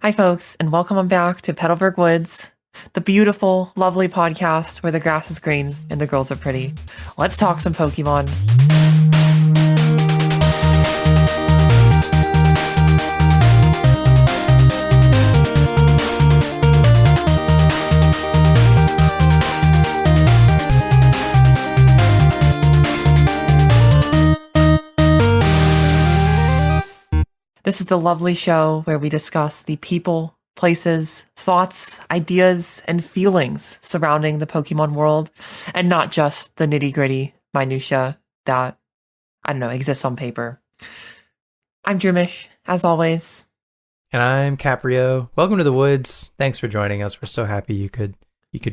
Hi, folks, and welcome back to Petalburg Woods, the beautiful, lovely podcast where the grass is green and the girls are pretty. Let's talk some Pokemon. This is the lovely show where we discuss the people, places, thoughts, ideas, and feelings surrounding the Pokemon world, and not just the nitty-gritty minutia that, I don't know, exists on paper. I'm Droomish, as always. And I'm Capreo. Welcome to the woods. Thanks for joining us. We're so happy you could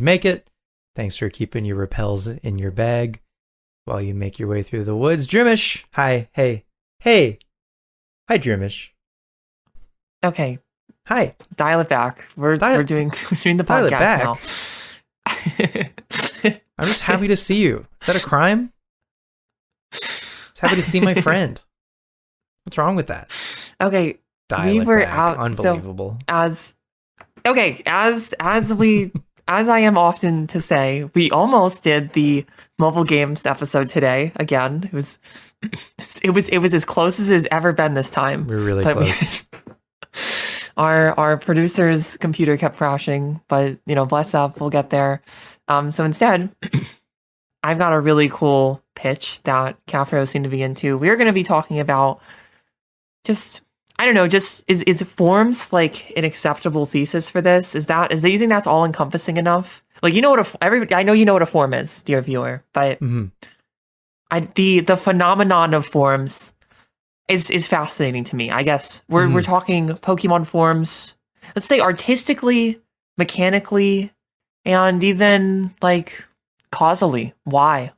make it. Thanks for keeping your repels in your bag while you make your way through the woods. Droomish! Hi. Hey. Hi, Droomish. Okay. Hi. Dial it back. We're doing the podcast now. I'm just happy to see you. Is that a crime? Just happy to see my friend. What's wrong with that? Okay. Dial it back. Out. Unbelievable. So as I am often to say, we almost did the mobile games episode today. Again, it was as close as it's ever been this time. We're really close. Our producer's computer kept crashing, but bless up, we'll get there. So instead, I've got a really cool pitch that Capreo seemed to be into. We're going to be talking about is forms like an acceptable thesis for this? Do you think that's all encompassing enough? Like, I know you know what a form is, dear viewer, but the phenomenon of forms is fascinating to me. I guess we're talking Pokemon forms, let's say artistically, mechanically, and even like causally. Why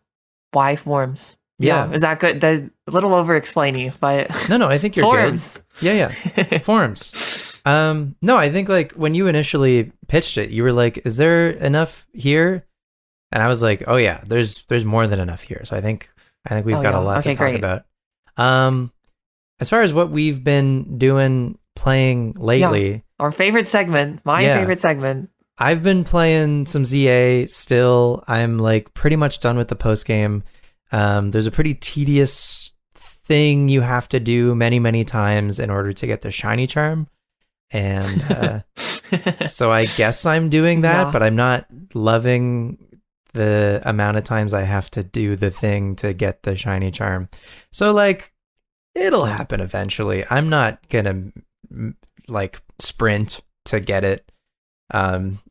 forms? Yeah. Is that good? A little over-explainy, but No, I think you're forms. Good. Yeah. Forms. No, I think like when you initially pitched it, you were like, is there enough here? And I was like, oh yeah, there's more than enough here. So I think we've got a lot to talk about. As far as what we've been playing lately. Our favorite segment, favorite segment. I've been playing some ZA still. I'm like pretty much done with the post game. There's a pretty tedious thing you have to do many, many times in order to get the shiny charm. And so I guess I'm doing that, but I'm not loving the amount of times I have to do the thing to get the shiny charm. So like, it'll happen eventually. I'm not gonna like sprint to get it.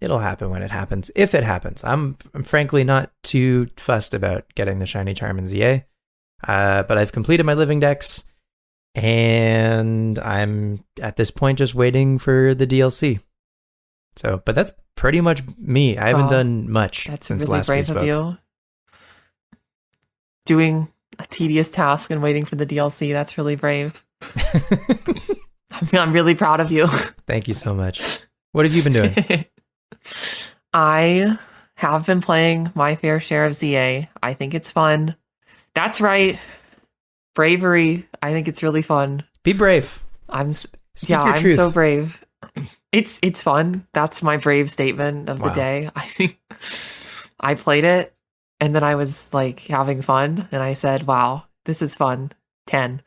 It'll happen when it happens. If it happens, I'm frankly not too fussed about getting the shiny charm in ZA. But I've completed my living dex, and I'm at this point just waiting for the DLC. So, but that's pretty much me. I haven't done much since really last we spoke. Of you. Doing a tedious task and waiting for the DLC. That's really brave. I'm really proud of you. Thank you so much. What have you been doing? I have been playing my fair share of ZA. I think it's fun. That's right. Bravery. I think it's really fun. Be brave. I'm truth. so brave. It's fun. That's my brave statement of the day. I think I played it and then I was like having fun and I said, wow, this is fun. 10.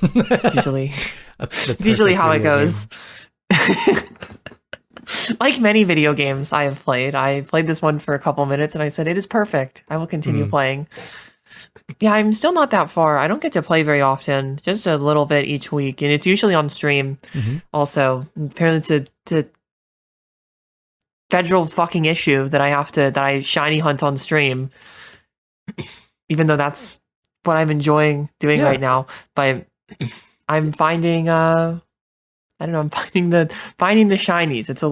It's usually how it goes. Like many video games I have played. I played this one for a couple minutes and I said, it is perfect. I will continue playing. Yeah, I'm still not that far. I don't get to play very often, just a little bit each week. And it's usually on stream also. Apparently it's a federal fucking issue that I shiny hunt on stream. Even though that's what I'm enjoying doing right now. But I'm finding I'm finding the shinies. It's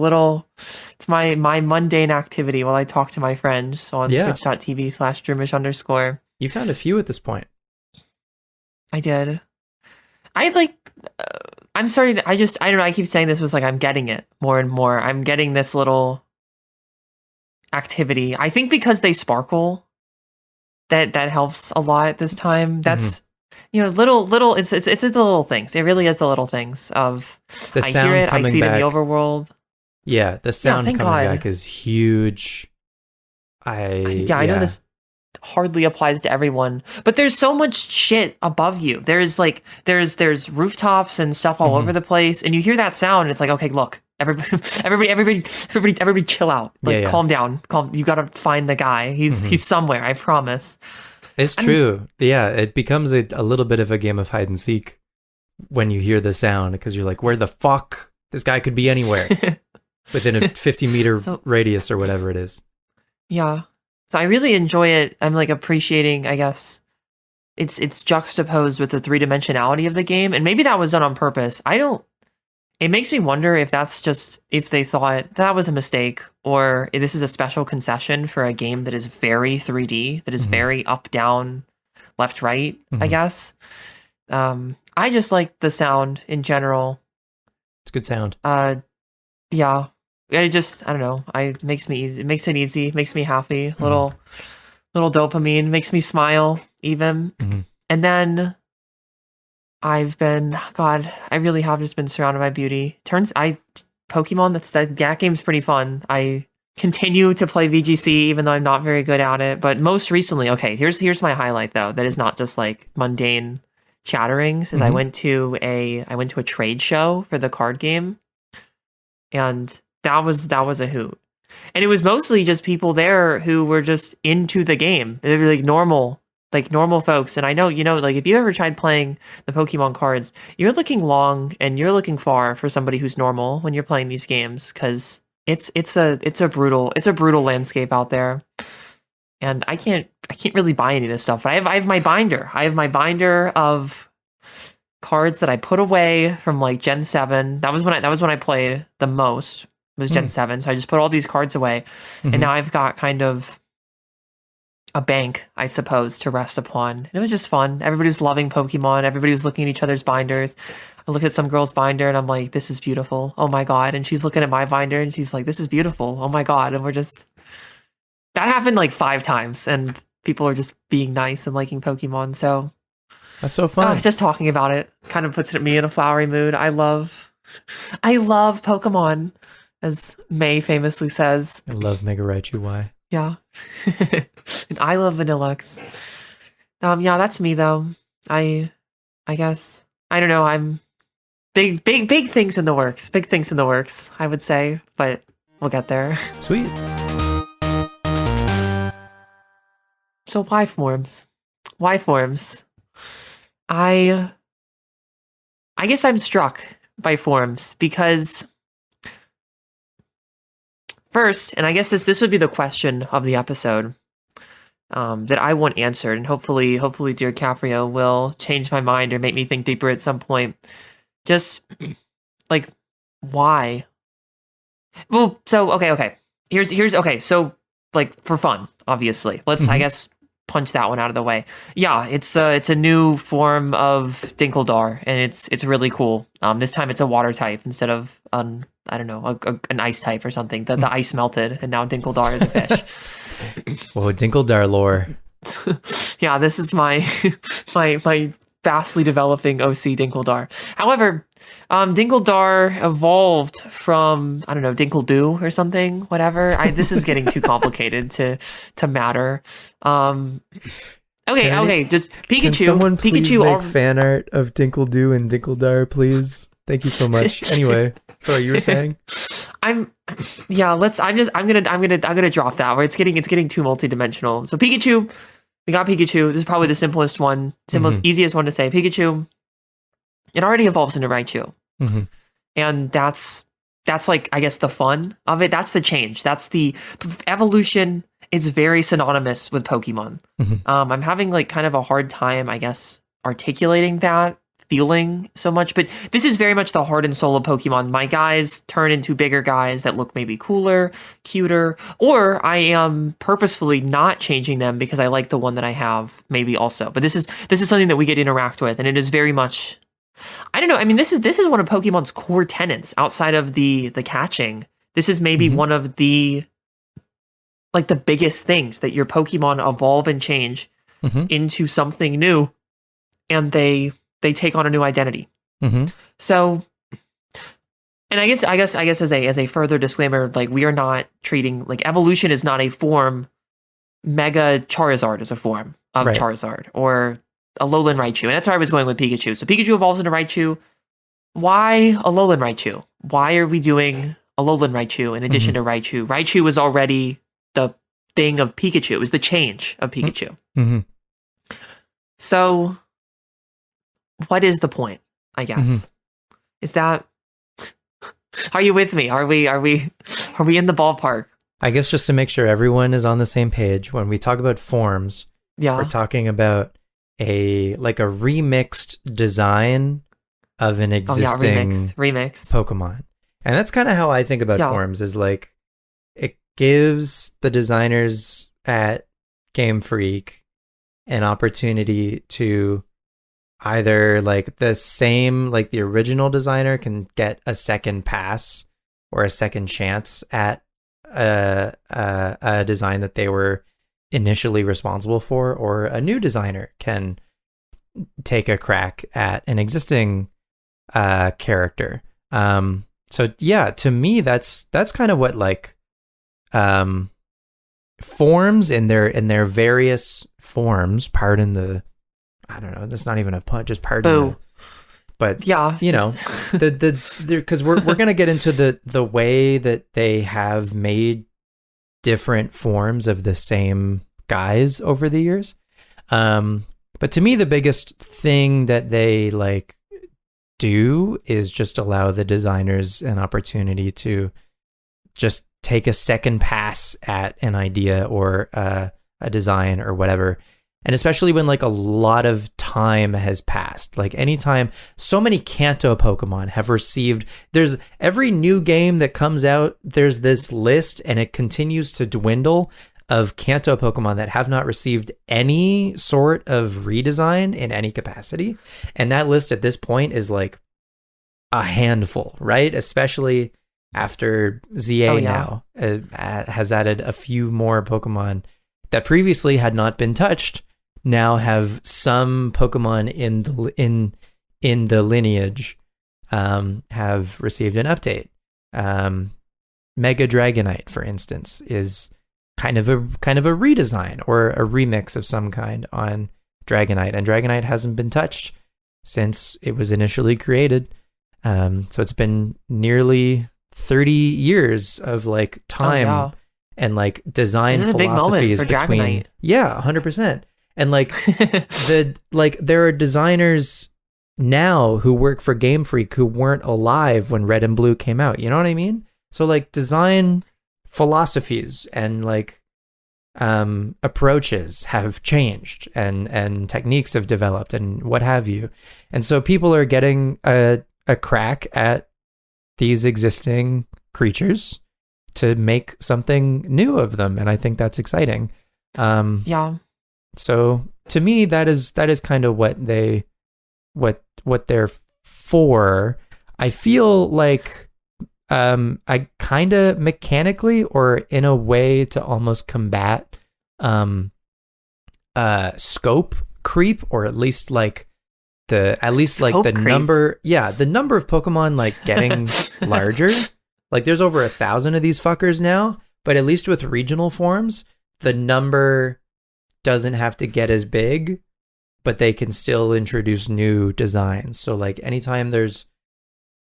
my mundane activity while I talk to my friends on twitch.tv/droomish_. You found a few at this point. I did. I'm starting to, I don't know, I keep saying this was like, I'm getting it more and more. I'm getting this little activity. I think because they sparkle, that helps a lot this time. little. It's the little things. It really is the little things of The I sound hear it. I coming see it in back. the overworld. Yeah, the sound thank coming God. back is huge. I know this hardly applies to everyone, but there's so much shit above you. There's rooftops and stuff all over the place, and you hear that sound, and it's like, okay, look, everybody, chill out, like calm down, You gotta find the guy. He's somewhere. I promise. It's true. Yeah, it becomes a little bit of a game of hide and seek when you hear the sound, because you're like, where the fuck? This guy could be anywhere within a 50-meter radius or whatever it is. Yeah. So I really enjoy it. I'm like appreciating, I guess, it's juxtaposed with the three-dimensionality of the game, and maybe that was done on purpose. It makes me wonder if that's just, if they thought that was a mistake, or if this is a special concession for a game that is very 3D, that is very up, down, left, right, I guess. I just like the sound in general. It's good sound. Yeah. I don't know. It makes me easy. It makes it easy. It makes me happy. Little dopamine. Makes me smile even. And then I really have just been surrounded by beauty. Pokemon, that game's pretty fun. I continue to play VGC even though I'm not very good at it. But most recently, okay, here's my highlight though. That is not just like mundane chatterings. Is I went to a trade show for the card game, and that was a hoot. And it was mostly just people there who were just into the game. They were like normal folks. And I know, like if you ever tried playing the Pokemon cards, you're looking long and you're looking far for somebody who's normal when you're playing these games, because it's a brutal landscape out there. And I can't really buy any of this stuff. But I have my binder. I have my binder of cards that I put away from like Gen 7. That was when I played the most. Was Gen 7. So I just put all these cards away. And now I've got kind of a bank, I suppose, to rest upon. And it was just fun. Everybody was loving Pokemon. Everybody was looking at each other's binders. I look at some girl's binder and I'm like, this is beautiful. Oh my God. And she's looking at my binder and she's like, this is beautiful. Oh my God. And that happened like 5 times, and people are just being nice and liking Pokemon. So that's so fun. Just talking about it kind of puts me in a flowery mood. I love Pokemon, as May famously says. I love Mega Raichu Y. Yeah. And I love Vanillux. Yeah, that's me though. I guess. I don't know, I'm big things in the works. Big things in the works, I would say, but we'll get there. Sweet. So why forms? Why forms? I guess I'm struck by forms because first, and I guess this would be the question of the episode that I want answered, and hopefully dear Caprio will change my mind or make me think deeper at some point. Just like, why? Well, so okay. Here's okay. So like for fun, obviously. Let's I guess punch that one out of the way. Yeah, it's a new form of Dinkeldar, and it's really cool. This time it's a water type instead of I don't know, an ice type or something. The ice melted, and now Dinkeldar is a fish. Whoa, Dinkeldar lore. Yeah, this is my vastly developing OC Dinkeldar. However, Dinkeldar evolved from, I don't know, Dinkeldoo or something, whatever. This is getting too complicated to matter. Okay, just Pikachu. Can someone please Pikachu make fan art of Dinkeldoo and Dinkeldar, please? Thank you so much. Anyway, sorry, you were saying? I'm gonna drop that where it's getting too multidimensional. So Pikachu, we got Pikachu. This is probably the simplest one, easiest one to say. Pikachu, it already evolves into Raichu. And that's like, I guess, the fun of it. That's the change. That's the evolution is very synonymous with Pokemon. I'm having like kind of a hard time, I guess, articulating that feeling so much, but this is very much the heart and soul of Pokemon. My guys turn into bigger guys that look maybe cooler, cuter, or I am purposefully not changing them because I like the one that I have maybe also. But this is something that we get to interact with, and it is very much, I don't know, I mean, this is one of Pokemon's core tenets outside of the catching. This is maybe one of the like the biggest things, that your Pokemon evolve and change into something new and they take on a new identity. Mm-hmm. So, and I guess as a further disclaimer, like, we are not treating, like, evolution is not a form. Mega Charizard is a form of Right. Charizard, or Alolan Raichu, and that's where I was going with Pikachu. So Pikachu evolves into Raichu. Why Alolan Raichu? Why are we doing Alolan Raichu in addition to Raichu? Raichu was already the thing of Pikachu. It was the change of Pikachu. Mm-hmm. So, what is the point? I guess is that. Are you with me? Are we in the ballpark? I guess just to make sure everyone is on the same page, when we talk about forms, Yeah. we're talking about a remixed design of an existing remix. Pokemon. And that's kind of how I think about forms, is like, it gives the designers at Game Freak an opportunity to either, like, the same, like, the original designer can get a second pass or a second chance at a design that they were initially responsible for, or a new designer can take a crack at an existing character. So yeah, to me, that's kind of what, like, forms in their various forms. Pardon the, I don't know, that's not even a pun, just pardon. But yeah, you know, because we're gonna get into the way that they have made different forms of the same guys over the years. But to me, the biggest thing that they, like, do is just allow the designers an opportunity to just take a second pass at an idea or a design or whatever. And especially when, like, a lot of time has passed. Like, anytime, so many Kanto Pokemon have received, there's every new game that comes out, there's this list, and it continues to dwindle, of Kanto Pokemon that have not received any sort of redesign in any capacity. And that list at this point is, like, a handful, right? Especially after ZA now has added a few more Pokemon that previously had not been touched, now have some Pokemon in the lineage have received an update. Mega Dragonite, for instance, is kind of a redesign or a remix of some kind on Dragonite, and Dragonite hasn't been touched since it was initially created. So it's been nearly 30 years of, like, time and, like, design philosophies between. Dragonite. Yeah, 100%. And, like, there are designers now who work for Game Freak who weren't alive when Red and Blue came out. You know what I mean? So, like, design philosophies and, like, approaches have changed, and techniques have developed, and what have you. And so people are getting a crack at these existing creatures to make something new of them, and I think that's exciting. So to me, that is kind of what they're for. I feel like I kind of mechanically, or in a way to almost combat scope creep, or at least like the number of Pokemon, like, getting larger. Like, there's over 1,000 of these fuckers now, but at least with regional forms, the number doesn't have to get as big, but they can still introduce new designs. So, like, anytime there's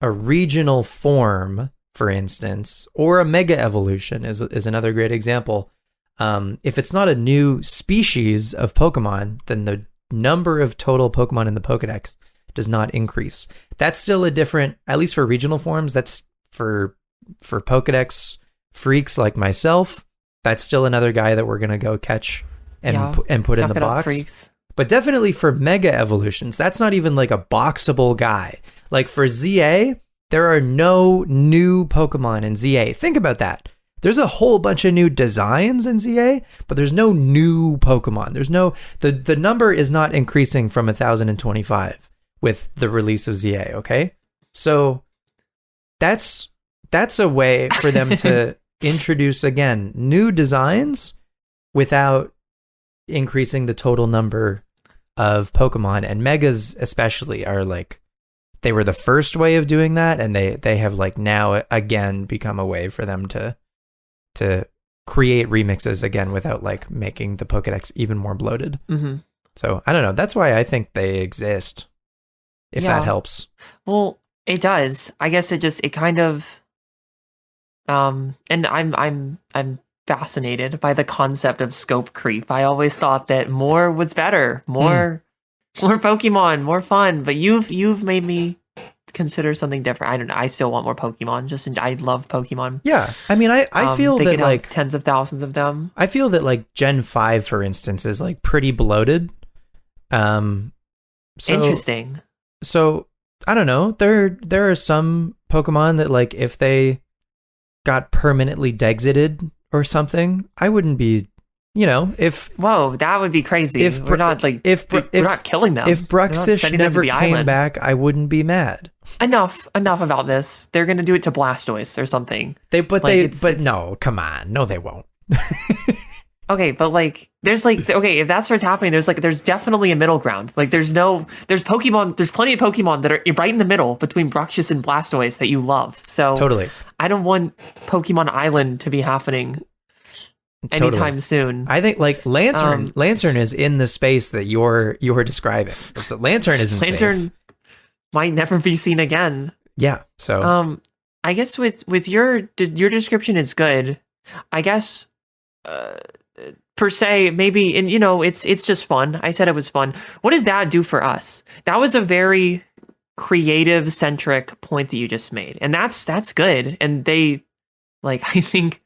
a regional form, for instance, or a mega evolution is another great example. If it's not a new species of Pokemon, then the number of total Pokemon in the Pokedex does not increase. That's still a different, at least for regional forms, that's for Pokedex freaks like myself, that's still another guy that we're going to go catch and put in the box. But definitely for mega evolutions, that's not even like a boxable guy. Like for ZA, there are no new Pokemon in ZA. Think about that. There's a whole bunch of new designs in ZA, but there's no new Pokemon. There's no, the number is not increasing from 1,025 with the release of ZA, okay? So that's a way for them to introduce, again, new designs without increasing the total number of Pokemon, and Megas especially are like, they were the first way of doing that, and they have like now again become a way for them to create remixes again without like making the Pokedex even more bloated. Mm-hmm. So I don't know. That's why I think they exist. If that helps. Well, it does. I guess it kind of, and I'm fascinated by the concept of scope creep. I always thought that more was better, more Pokemon, more fun. But you've made me consider something different. I don't know. I still want more Pokemon. I love Pokemon. Yeah, I mean, I feel that like tens of thousands of them. I feel that like Gen 5, for instance, is like pretty bloated. Interesting. So I don't know. There are some Pokemon that like if they got permanently dexited or something, I wouldn't be, if whoa, that would be crazy. If we're not killing them. If Bruxish never came back, I wouldn't be mad. Enough about this. They're gonna do it to Blastoise or something. No, come on, no, they won't. Okay, but like, there's like, okay, if that starts happening, there's definitely a middle ground. Like, there's plenty of Pokemon that are right in the middle between Bruxish and Blastoise that you love. So totally, I don't want Pokemon Island to be happening anytime soon. I think like Lantern is in the space that you're describing. So Lantern isn't safe. Might never be seen again. Yeah. So I guess with your description is good. I guess per se, maybe, and it's just fun. I said it was fun. What does that do for us? That was a very creative centric point that you just made, and that's good. And they, like, I think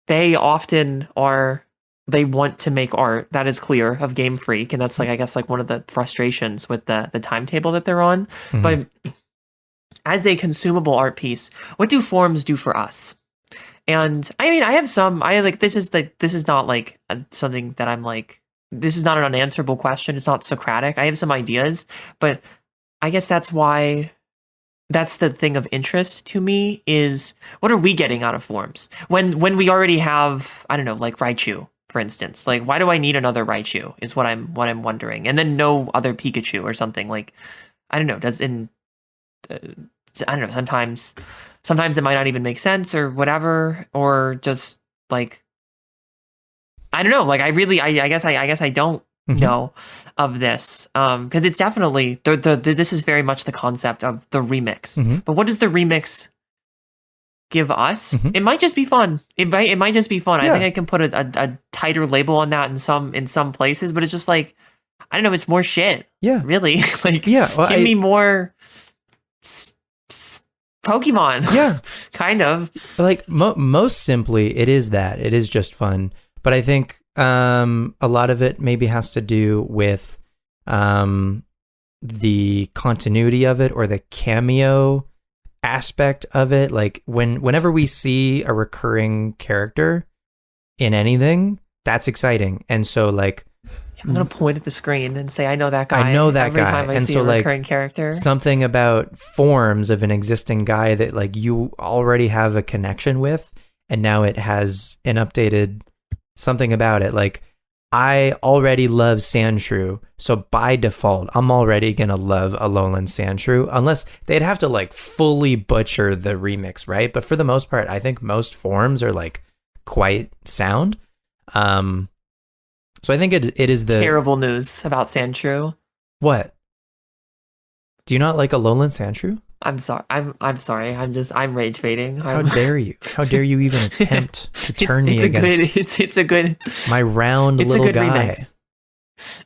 they often are. They want to make art that is clear of Game Freak, and that's like, I guess, like one of the frustrations with the timetable that they're on. Mm-hmm. But as a consumable art piece, what do forums do for us? And I mean, I have some. This is not like something that I'm like. This is not an unanswerable question. It's not Socratic. I have some ideas, but I guess that's why. That's the thing of interest to me is what are we getting out of forums when we already have, I don't know, like Raichu, for instance. Like, why do I need another Raichu? Is what I'm wondering. And then no other Pikachu or something. Like, I don't know. I don't know. Sometimes it might not even make sense or whatever, or just like, I don't know. Like, I guess I don't know of this, because it's definitely this is very much the concept of the remix. But what does the remix give us? It might just be fun. It might just be fun. Yeah. I think I can put a tighter label on that in some places, but it's just like, I don't know. It's more shit. Yeah, really. Like, yeah, well, give me more Pokemon. Yeah, kind of. Like most simply, it is just fun. But I think a lot of it maybe has to do with the continuity of it or the cameo aspect of it. Like whenever we see a recurring character in anything, that's exciting. And so like, I'm gonna point at the screen and say, I know that guy. I know that every guy. Time I see a recurring character. Something about forms of an existing guy that like you already have a connection with, and now it has an updated something about it. Like, I already love Sandshrew, so by default, I'm already gonna love Alolan Sandshrew, unless they'd have to like fully butcher the remix, right? But for the most part, I think most forms are like quite sound. So I think it is the terrible news about Sandshrew. What? Do you not like Alolan Sandshrew? I'm sorry. I'm sorry. I'm rage baiting. How dare you? How dare you even attempt to turn me against? It's a good. My round little a good guy. Remix.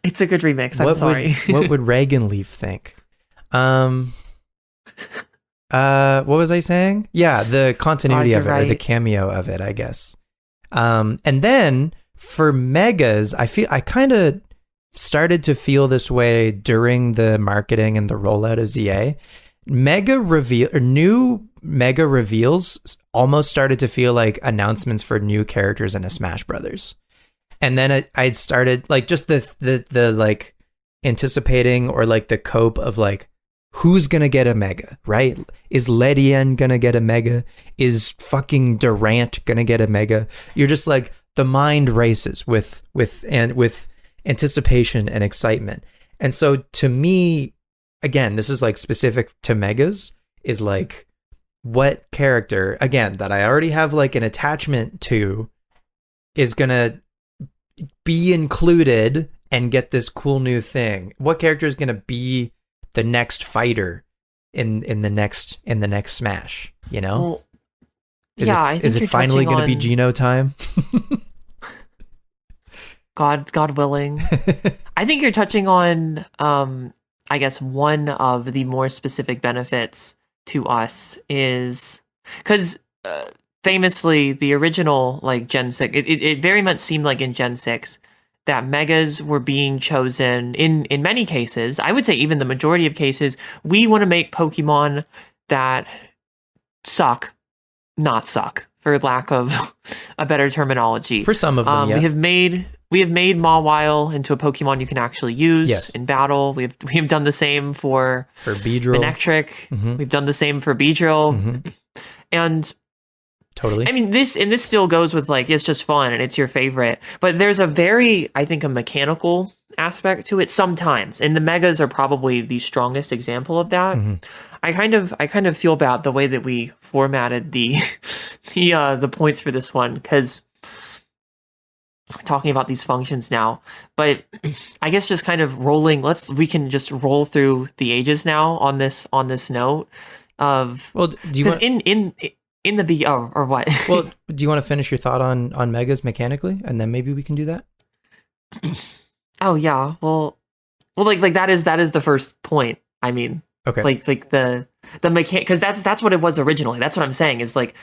It's a good remix. I'm sorry. What would Reagan Leaf think? What was I saying? Yeah, the continuity of it, or the cameo of it, I guess. And then for Megas, I kind of started to feel this way during the marketing and the rollout of ZA. New Mega reveals almost started to feel like announcements for new characters in a Smash Brothers. And then I'd started like just the like anticipating or like the cope of like, who's gonna get a Mega, right? Is Ledian gonna get a Mega? Is fucking Durant gonna get a Mega? You're just like, the mind races with anticipation and excitement. And so to me, again, this is like specific to megas, is like what character, again, that I already have like an attachment to is gonna be included and get this cool new thing. What character is gonna be the next fighter in the next Smash, you know? Well, Is it finally gonna be Geno time? God willing. I think you're touching on I guess one of the more specific benefits to us is because famously the original like Gen 6, it very much seemed like in Gen 6 that megas were being chosen in many cases. I would say even the majority of cases, we want to make Pokemon that suck, not suck, for lack of a better terminology. For some of them, yeah. We have made Mawile into a Pokemon you can actually use Yes. in battle. We have done the same for Beedrill. Manectric. Mhm. We've done the same for Beedrill. Mhm. And Totally. I mean this still goes with like it's just fun and it's your favorite. But there's a very, I think, a mechanical aspect to it sometimes. And the megas are probably the strongest example of that. Mhm. I kind of feel bad the way that we formatted the the points for this one, because we're talking about these functions now, but I guess just kind of we can just roll through the ages now on this note of, Well, do you because want? in the B or what? Well, do you want to finish your thought on megas mechanically, and then maybe we can do that? Oh yeah, well like that is the first point. I mean, Okay. like the mechanic, because that's what it was originally. That's what I'm saying is like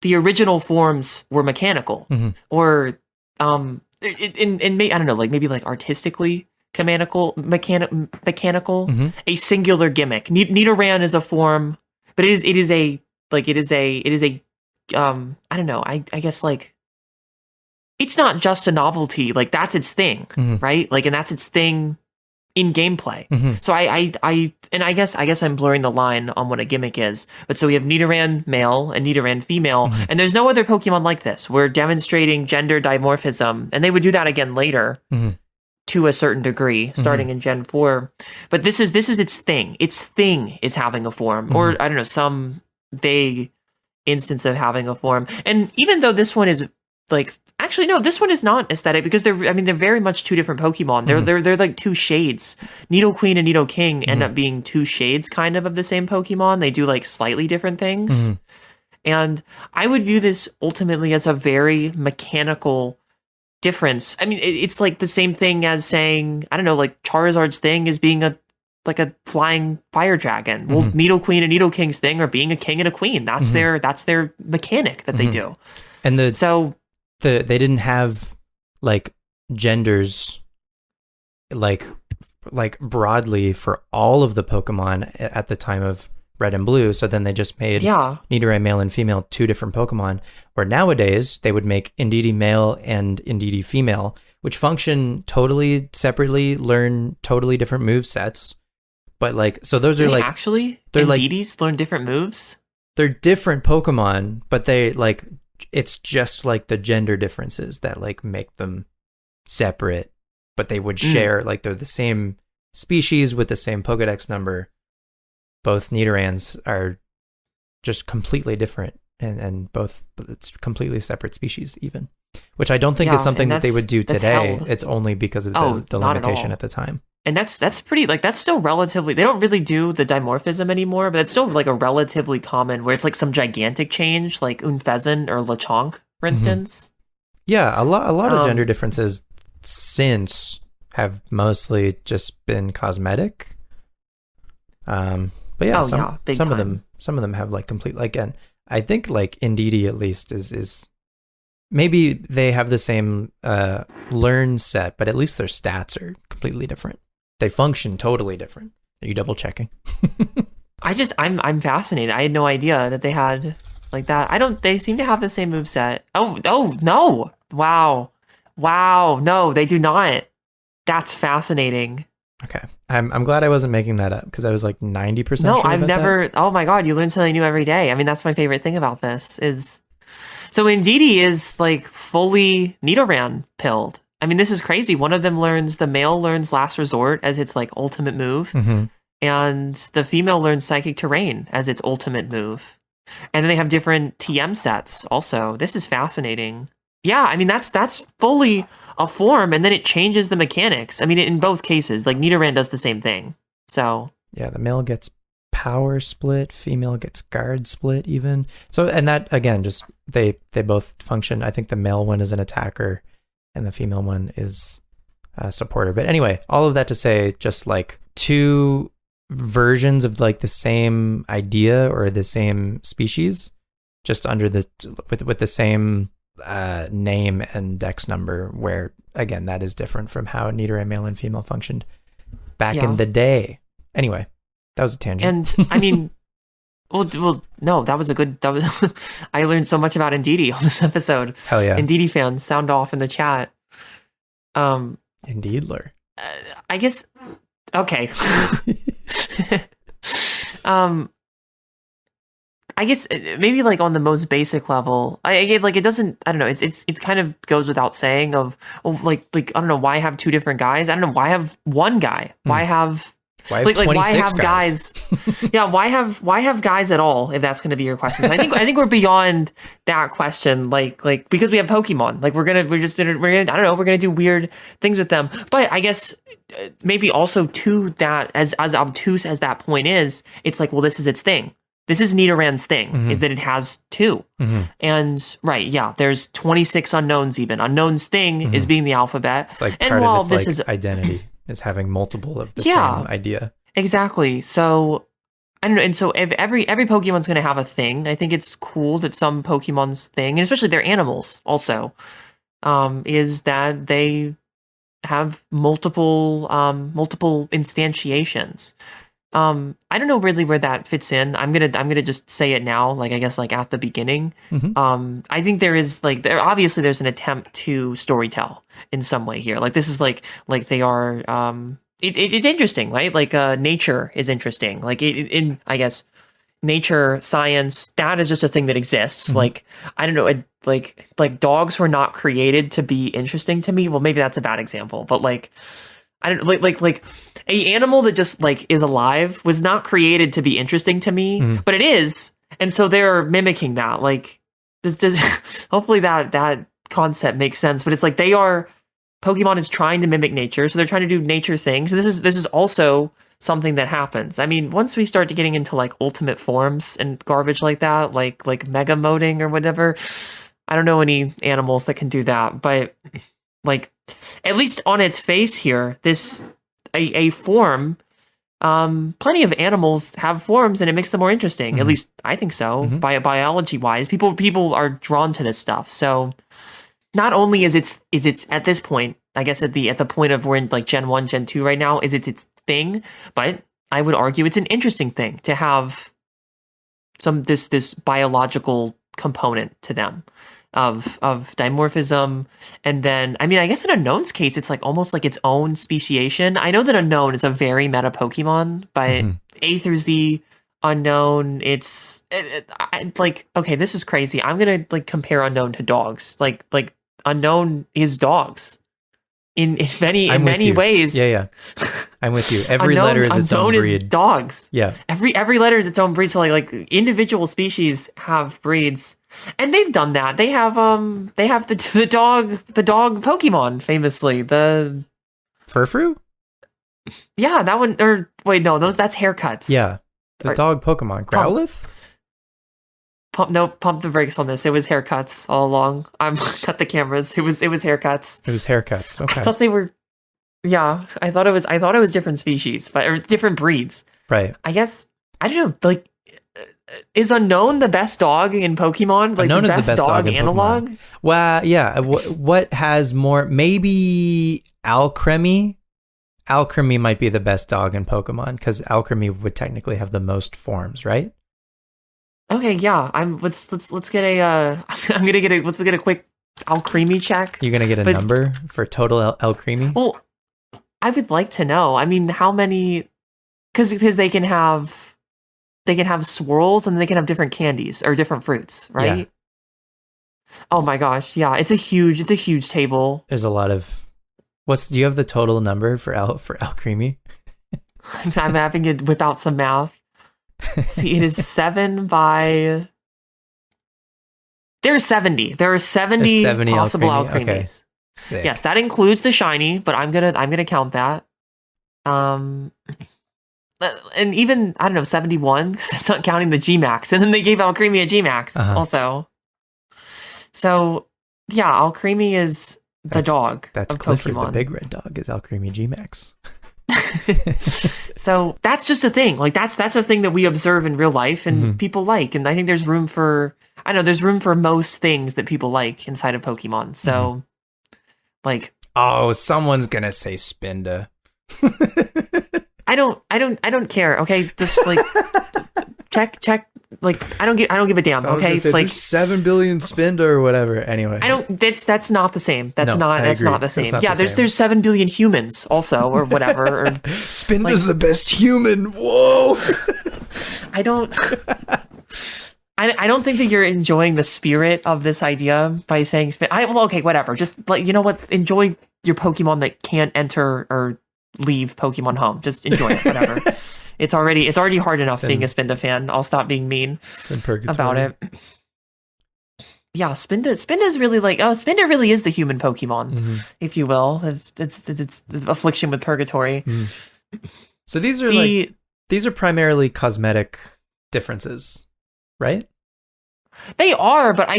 the original forms were mechanical, Mhm. or I don't know, like maybe like artistically mechanical, Mhm. a singular gimmick. Nidoran is a form, but it is a I don't know, I guess like it's not just a novelty, like that's its thing, Mhm. right? Like, and that's its thing in gameplay. Mhm. So I guess I'm blurring the line on what a gimmick is. But so we have Nidoran male and Nidoran female, Mhm. and there's no other Pokemon like this. We're demonstrating gender dimorphism, and they would do that again later Mhm. to a certain degree, starting in Gen 4. But this is its thing. Its thing is having a form, or I don't know, some vague instance of having a form. And even though this one is like, actually no, this one is not aesthetic, because they're very much two different Pokemon. They're like two shades. Nidoqueen and Nidoking end up being two shades kind of the same Pokemon. They do like slightly different things. Mhm. And I would view this ultimately as a very mechanical difference. I mean, it's like the same thing as saying, I don't know, like Charizard's thing is being a flying fire dragon. Well, Nidoqueen and Nidoking's thing are being a king and a queen. That's their mechanic that they do. And they didn't have like genders like broadly for all of the Pokemon at the time of Red and Blue. So then they just made Nidoran male and female, two different Pokemon. Where nowadays they would make Indeedee male and Indeedee female, which function totally separately, learn totally different move sets. But like, so those are like actually they're Indeedees learn different moves. They're different Pokemon, but they like, it's just like the gender differences that like make them separate, but they would share, like they're the same species with the same Pokedex number. Both Nidorans are just completely different, and both, it's completely separate species even, which I don't think is something that they would do today. It's only because of the limitation at the time. And that's pretty, like, that's still relatively, they don't really do the dimorphism anymore, but it's still like a relatively common, where it's like some gigantic change, like Unfezant or Lechonk, for instance. Yeah, a lot of gender differences since have mostly just been cosmetic. But yeah, some of them have like complete, like, and I think like Indeedee at least is maybe they have the same learn set, but at least their stats are completely different. They function totally different. Are you double checking? I'm fascinated. I had no idea that they had like that. They seem to have the same moveset. Oh no. Wow. No, they do not. That's fascinating. Okay. I'm glad I wasn't making that up, because I was like 90% No, sure I've about never that. Oh my god, you learn something new every day. I mean, that's my favorite thing about this is, so Indeedee is like fully Nidoran pilled. I mean, this is crazy. One of them the male learns Last Resort as its like ultimate move, and the female learns Psychic Terrain as its ultimate move. And then they have different TM sets also. This is fascinating. Yeah, I mean, that's fully a form, and then it changes the mechanics. I mean, in both cases, like Nidoran does the same thing. So yeah, the male gets power split, female gets guard split even. So, and that again, just they both function. I think the male one is an attacker and the female one is a supporter. But anyway, all of that to say, just like two versions of like the same idea or the same species, just under the with the same name and dex number, where again that is different from how Nidoran male and female functioned back in the day. Anyway, that was a tangent. And I mean, well, no, that was I learned so much about Indeedee on this episode. Hell yeah. Indeedee fans, sound off in the chat. Indeedler. I guess, okay. I guess maybe like on the most basic level, I like it doesn't. I don't know. It's kind of goes without saying. Like I don't know why have two different guys. I don't know why have one guy. Why have why have guys? Yeah, why have guys at all? If that's going to be your question, I think we're beyond that question. Like because we have Pokemon. Like we're gonna I don't know. We're gonna do weird things with them. But I guess maybe also to that as obtuse as that point is, it's like, well, this is its thing. This is Nidoran's thing, is that it has two. And, right, yeah, there's 26 unknowns even. Unknown's thing is being the alphabet. It's like and part while of its this like is identity is having multiple of the same idea. Exactly. So, I don't know. And so every Pokemon's going to have a thing. I think it's cool that some Pokemon's thing, and especially their animals also, is that they have multiple instantiations. I don't know really where that fits in. I'm gonna just say it now, like I guess like at the beginning. I think there is like obviously there's an attempt to storytell in some way here. Like this is like they are. It's interesting, right? Like nature is interesting. Like in I guess nature, science, that is just a thing that exists. Like I don't know, like dogs were not created to be interesting to me. Well, maybe that's a bad example, but like. I don't like a animal that just like is alive was not created to be interesting to me, but it is, and so they're mimicking that. Like this does hopefully that concept makes sense. But it's like Pokemon is trying to mimic nature, so they're trying to do nature things. This is also something that happens. I mean, once we start getting into like ultimate forms and garbage like that, like mega moding or whatever, I don't know any animals that can do that, but like. At least on its face here, a form, plenty of animals have forms and it makes them more interesting. At least I think so, biology wise. People are drawn to this stuff. So not only is it's at this point, I guess at the point of we're in like Gen 1, Gen 2 right now, is its thing, but I would argue it's an interesting thing to have this biological component to them. Of dimorphism, and then I mean I guess in Unknown's case it's like almost like its own speciation. I know that Unknown is a very meta Pokemon, but A through Z Unknown, it's like okay, this is crazy. I'm gonna like compare Unknown to dogs. Like Unknown is dogs in many ways. Yeah. I'm with you. Every letter is its own breed. Is dogs. Yeah. Every letter is its own breed. So like individual species have breeds. And they've done that. They have the dog Pokemon famously. The Furfrou? Yeah, that one or wait, no, that's haircuts. Yeah. The dog Pokemon. Growlithe? Pump the brakes on this. It was haircuts all along. Cut the cameras. It was haircuts. It was haircuts. Okay. I thought they were I thought it was different species, or different breeds. Right. I guess I don't know, like is Unknown the best dog in Pokemon? Like Unknown the is the best dog analog? Pokemon. Well, yeah. What has more? Maybe Alcremie. Alcremie might be the best dog in Pokemon because Alcremie would technically have the most forms, right? Okay, yeah. Let's get a. Let's get a quick Alcremie check. You're gonna get a number for total Alcremie? Well, I would like to know. I mean, how many? Because they can have swirls and they can have different candies or different fruits, right? Yeah. Oh my gosh, yeah, it's a huge table. There's a lot of Do you have the total number for Alcremie? I'm having it without some math. See, it is 7 by. There's 70. There are 70 possible Alcremies. Okay. Sick. Yes, that includes the shiny, but I'm gonna count that. And even I don't know 71 because that's not counting the Gmax, and then they gave Alcremie a Gmax also. So yeah, Alcremie is the dog. That's of Clifford, Pokemon. the big red dog, is Alcremie Gmax. So that's just a thing. Like that's a thing that we observe in real life and people like. And I think there's room for there's room for most things that people like inside of Pokemon. So like someone's gonna say Spinda. I don't care. Okay, just like check. Like I don't give a damn. Someone's okay, say, like 7 billion Spinda or whatever. Anyway, I don't. That's not the same. That's not the same. Not yeah, the same. there's 7 billion humans also or whatever. Or Spinda's the best human. Whoa. I don't think that you're enjoying the spirit of this idea by saying spin. Okay, whatever. Just like, you know what? Enjoy your Pokemon that can't enter or leave Pokemon home. Just enjoy it. Whatever. It's already hard enough being a Spinda fan. I'll stop being mean about it. Yeah, Spinda is really like Spinda really is the human Pokemon, if you will. It's affliction with purgatory. So these are primarily cosmetic differences, right? They are, but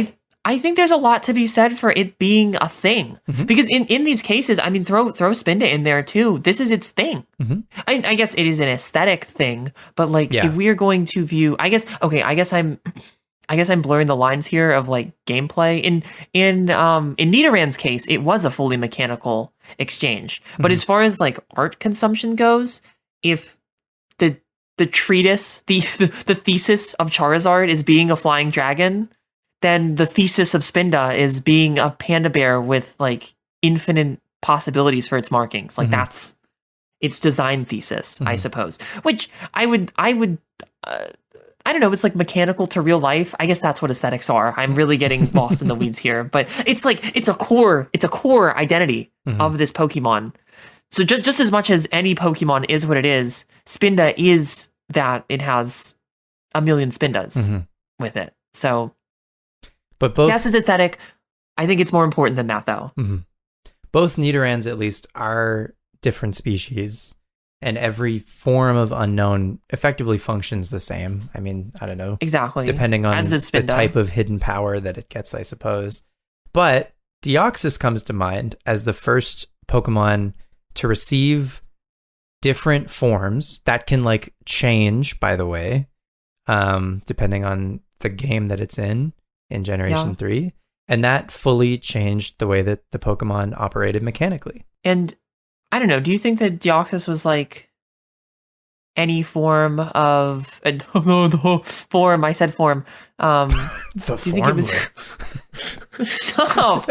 I think there's a lot to be said for it being a thing. Because in these cases, I mean, throw Spinda in there too. This is its thing. I guess it is an aesthetic thing, but like if we are going to view, I guess I'm blurring the lines here of like gameplay. In Nidoran's case, it was a fully mechanical exchange. But as far as like art consumption goes, if the treatise, the thesis of Charizard is being a flying dragon, then the thesis of Spinda is being a panda bear with like infinite possibilities for its markings. Like that's its design thesis, I suppose. Which I would I don't know, it's like mechanical to real life. I guess that's what aesthetics are. I'm really getting lost in the weeds here, but it's like it's a core identity of this Pokemon. So just as much as any Pokemon is what it is, Spinda is that it has a million Spindas with it. So but both, yes, it's aesthetic. I think it's more important than that, though. Both Nidorans, at least, are different species, and every form of unknown effectively functions the same. I mean, I don't know. Exactly. Depending on the type of hidden power that it gets, I suppose. But Deoxys comes to mind as the first Pokemon to receive different forms that can like change, by the way, depending on the game that it's in Generation 3. And that fully changed the way that the Pokemon operated mechanically. And I don't know, do you think that Deoxys was like any form of form? I said form. The do you think it was Stop.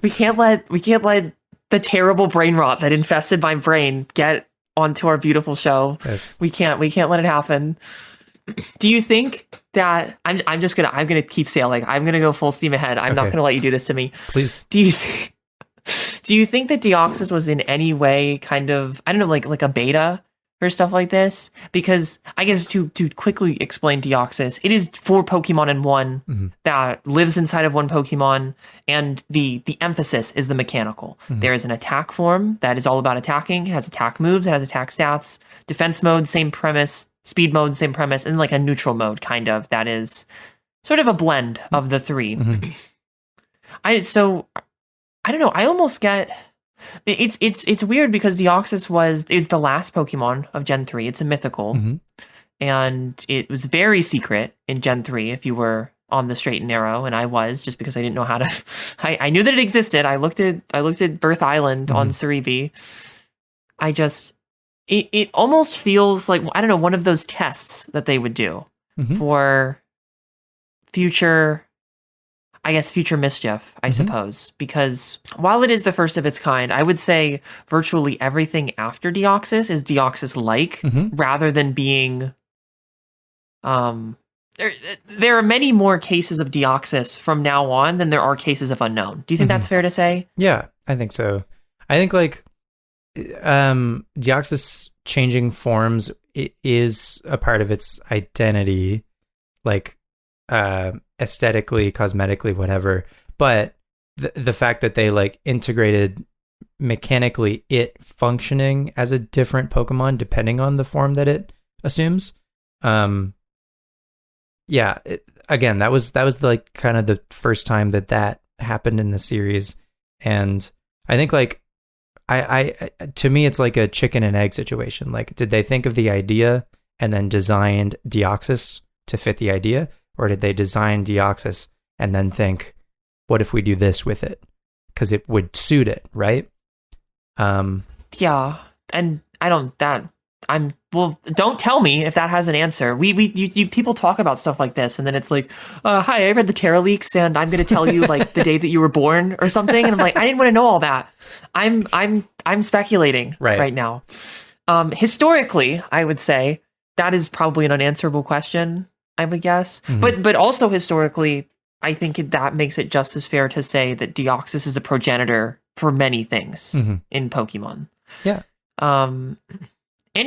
We can't let the terrible brain rot that infested my brain get onto our beautiful show. Yes. We can't let it happen. Do you think that I'm gonna keep sailing? I'm gonna go full steam ahead. I'm not gonna let you do this to me. Please. Do you think that Deoxys was in any way kind of, I don't know, like a beta or stuff like this? Because I guess to quickly explain Deoxys, it is 4 Pokemon in one that lives inside of one Pokemon, and the emphasis is the mechanical. There is an attack form that is all about attacking, it has attack moves, it has attack stats, defense mode, same premise, speed mode, same premise, and like a neutral mode kind of that is sort of a blend of the 3. I don't know. I almost get it's weird because Deoxys is the last Pokemon of Gen 3. It's a mythical, and it was very secret in Gen 3. If you were on the straight and narrow, and I was, just because I didn't know how to. I knew that it existed. I looked at Birth Island on Cerebi. It almost feels like, I don't know, one of those tests that they would do for future mischief, I suppose. Because while it is the first of its kind, I would say virtually everything after Deoxys is Deoxys-like, rather than being... There are many more cases of Deoxys from now on than there are cases of Unknown. Do you think that's fair to say? Yeah, I think so. I think like Deoxys changing forms is a part of its identity, like aesthetically, cosmetically, whatever. But the fact that they like integrated mechanically it functioning as a different Pokemon depending on the form that it assumes. Again, that was like kind of the first time that happened in the series, and I think like I to me it's like a chicken and egg situation. Like, did they think of the idea and then designed Deoxys to fit the idea, or did they design Deoxys and then think, what if we do this with it because it would suit it, right? Yeah, and don't tell me if that has an answer. You people talk about stuff like this, and then it's like, hi, I read the Terra leaks, and I'm going to tell you like the day that you were born or something, and I'm like, I didn't want to know all that. I'm speculating right now. Historically, I would say that is probably an unanswerable question, I would guess. Mm-hmm. But also historically, I think that makes it just as fair to say that Deoxys is a progenitor for many things in Pokemon. Yeah. And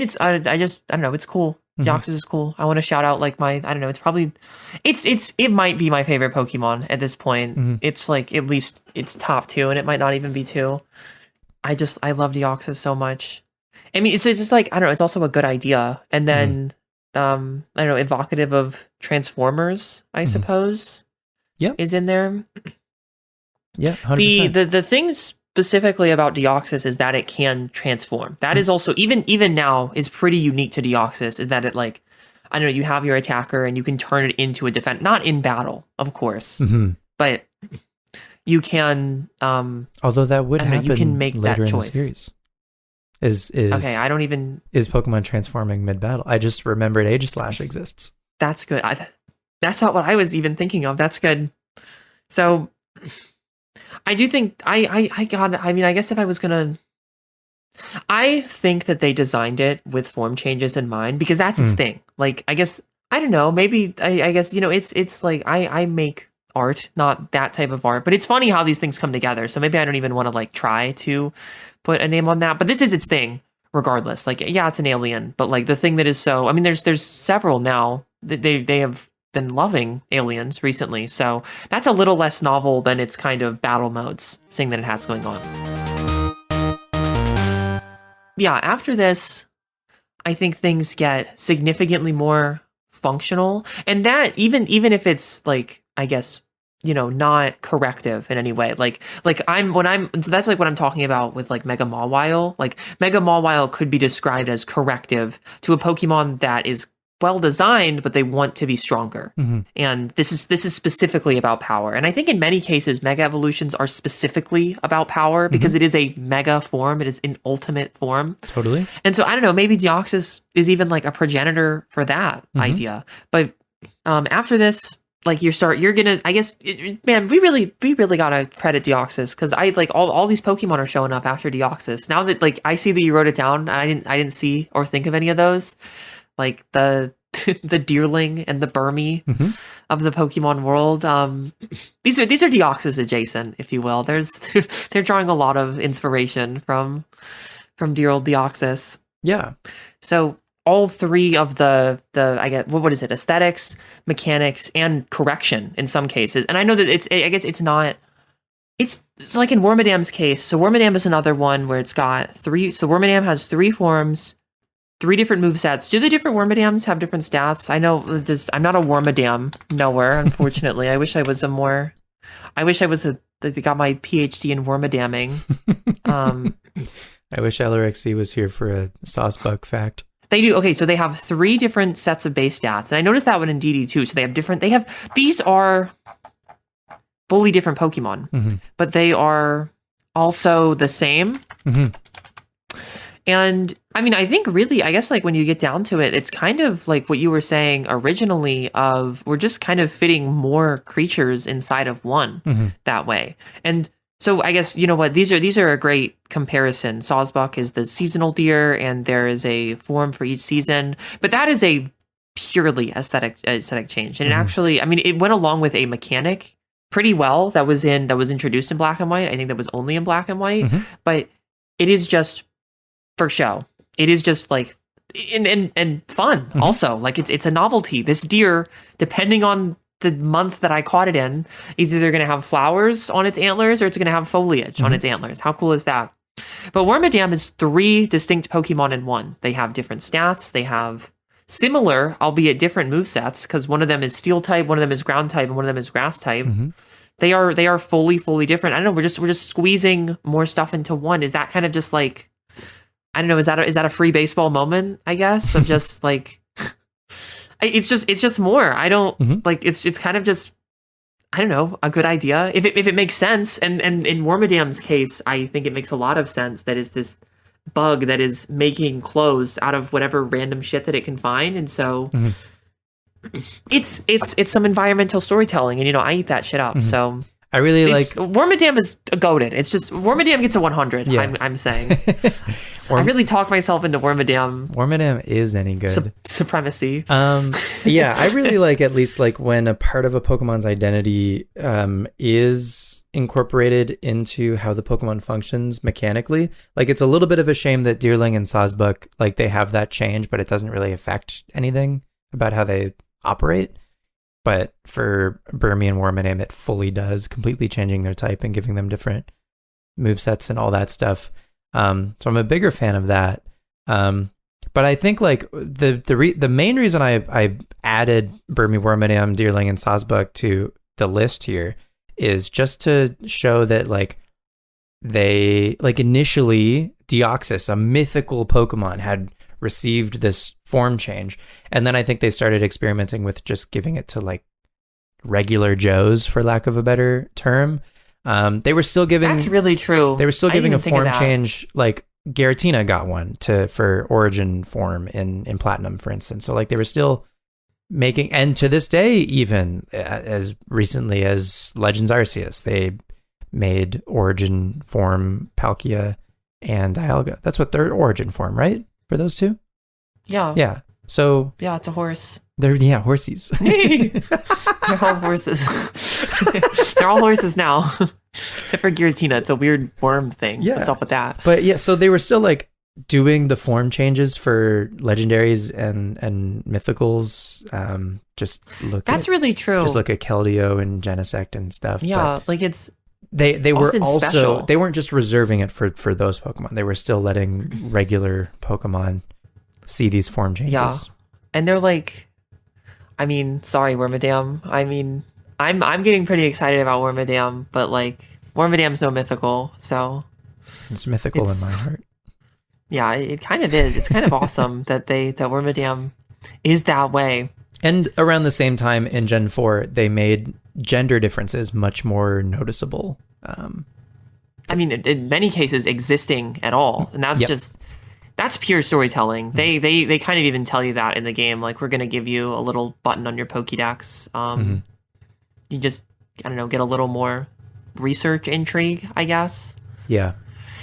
it's I don't know, it's cool. Deoxys is cool. I want to shout out like it might be my favorite Pokemon at this point. It's like at least it's top 2, and it might not even be 2. I love Deoxys so much. I mean, it's just like, I don't know, it's also a good idea. And then I don't know, evocative of Transformers, I suppose. Yep. Is in there. Yeah, 100%. The things specifically about Deoxys is that it can transform. That is also, even now, is pretty unique to Deoxys, is that it, like, I don't know, you have your attacker and you can turn it into a defense, not in battle, of course, but you can, although that would happen, you can make later that in choice. The series. Is Pokemon transforming mid-battle? I just remembered Aegislash exists. That's good. That's not what I was even thinking of. That's good. So I do think I guess if I was gonna, I think that they designed it with form changes in mind, because that's its thing. Like, I guess, I don't know, maybe I guess, you know, it's like I make art, not that type of art, but it's funny how these things come together. So maybe I don't even want to like try to put a name on that, but this is its thing regardless. Like, yeah, it's an alien, but like the thing that is so, I mean, there's several now that they have been loving aliens recently, so that's a little less novel than its kind of battle modes thing that it has going on. Yeah, after this, I think things get significantly more functional, and that even if it's like, I guess, you know, not corrective in any way. So that's like what I'm talking about with like Mega Mawile. Like, Mega Mawile could be described as corrective to a Pokemon that is well designed, but they want to be stronger. And this is specifically about power. And I think in many cases, Mega Evolutions are specifically about power, because it is a Mega form. It is an ultimate form. Totally. And so I don't know, maybe Deoxys is even like a progenitor for that idea. But after this, like you're gonna, I guess, man, we really gotta credit Deoxys, because I like all these Pokemon are showing up after Deoxys. Now that like I see that you wrote it down, I didn't see or think of any of those. Like the Deerling and the Burmy of the Pokemon world. These are Deoxys adjacent, if you will. They're drawing a lot of inspiration from dear old Deoxys. Yeah. So all three of the I guess what is it? Aesthetics, mechanics, and correction in some cases. And I know that it's like in Wormadam's case. So Wormadam is another one where it's got 3. So Wormadam has 3 forms, 3 different movesets. Do the different Wormadams have different stats? I know I'm not a Wormadam knower, unfortunately. I wish I got my PhD in Wormadamming. I wish Elorexy was here for a Saucebug fact. They do. Okay, so they have 3 different sets of base stats. And I noticed that one in DD too. So these are fully different Pokemon, but they are also the same. And I mean, I think really, I guess like when you get down to it, it's kind of like what you were saying originally of we're just kind of fitting more creatures inside of one that way. And so I guess, you know what, these are a great comparison. Sawsbuck is the seasonal deer, and there is a form for each season, but that is a purely aesthetic change. And it actually, I mean, it went along with a mechanic pretty well that was introduced in Black and White. I think that was only in Black and White, but it is just for show. It is just like and fun also. Like it's a novelty. This deer, depending on the month that I caught it in, is either going to have flowers on its antlers or it's going to have foliage on its antlers. How cool is that? But Wormadam is 3 distinct Pokemon in one. They have different stats. They have similar, albeit different movesets, because one of them is steel type, one of them is ground type, and one of them is grass type. They are fully different. I don't know. We're just squeezing more stuff into one. Is that kind of just like, I don't know, is that a free baseball moment, I guess, of just like it's just more. I don't like it's kind of just, I don't know, a good idea if it makes sense. And in Wormadam's case, I think it makes a lot of sense that is this bug that is making clothes out of whatever random shit that it can find, and so it's some environmental storytelling, and I eat that shit up. So I really like Wormadam is goated. It's just Wormadam gets a 100. Yeah. I'm saying. I really talk myself into Wormadam. Wormadam is any good. Supremacy. Yeah, I really like, at least like when a part of a Pokemon's identity is incorporated into how the Pokemon functions mechanically. Like, it's a little bit of a shame that Deerling and Sawsbuck, like, they have that change, but it doesn't really affect anything about how they operate. But for Burmy and Wormadam, it fully does, completely changing their type and giving them different movesets and all that stuff. So I'm a bigger fan of that. But I think like the main reason I added Burmy, Wormadam, Deerling, and Sawsbuck to the list here is just to show that like they, like, initially Deoxys, a mythical Pokemon, had received this form change, and then I think they started experimenting with just giving it to like regular Joes, for lack of a better term. They were still giving, that's really true. They were still giving a form change, like Giratina got one for origin form in Platinum, for instance. So like they were still making, and to this day, even as recently as Legends Arceus, they made origin form Palkia and Dialga. That's what their origin form, right? For those two? Yeah. So yeah, it's a horse. They're horsies. They're all horses. They're all horses now. Except for Giratina. It's a weird worm thing. Yeah. What's up with that? But yeah, so they were still like doing the form changes for legendaries and mythicals. That's really true. Just look at Keldeo and Genesect and stuff. Yeah, but like it's they were also special. They weren't just reserving it for those Pokemon. They were still letting regular Pokemon see these form changes. Yeah. And they're like, I mean, sorry, Wormadam. I mean, I'm getting pretty excited about Wormadam, but like Wormadam's no mythical, so it's mythical in my heart. Yeah, it kind of is. It's kind of awesome that Wormadam is that way. And around the same time in Gen 4, they made gender differences much more noticeable. I mean, in many cases, existing at all, and that's that's pure storytelling. They kind of even tell you that in the game. Like, we're going to give you a little button on your Pokédex. You just, I don't know, get a little more research intrigue, I guess. Yeah.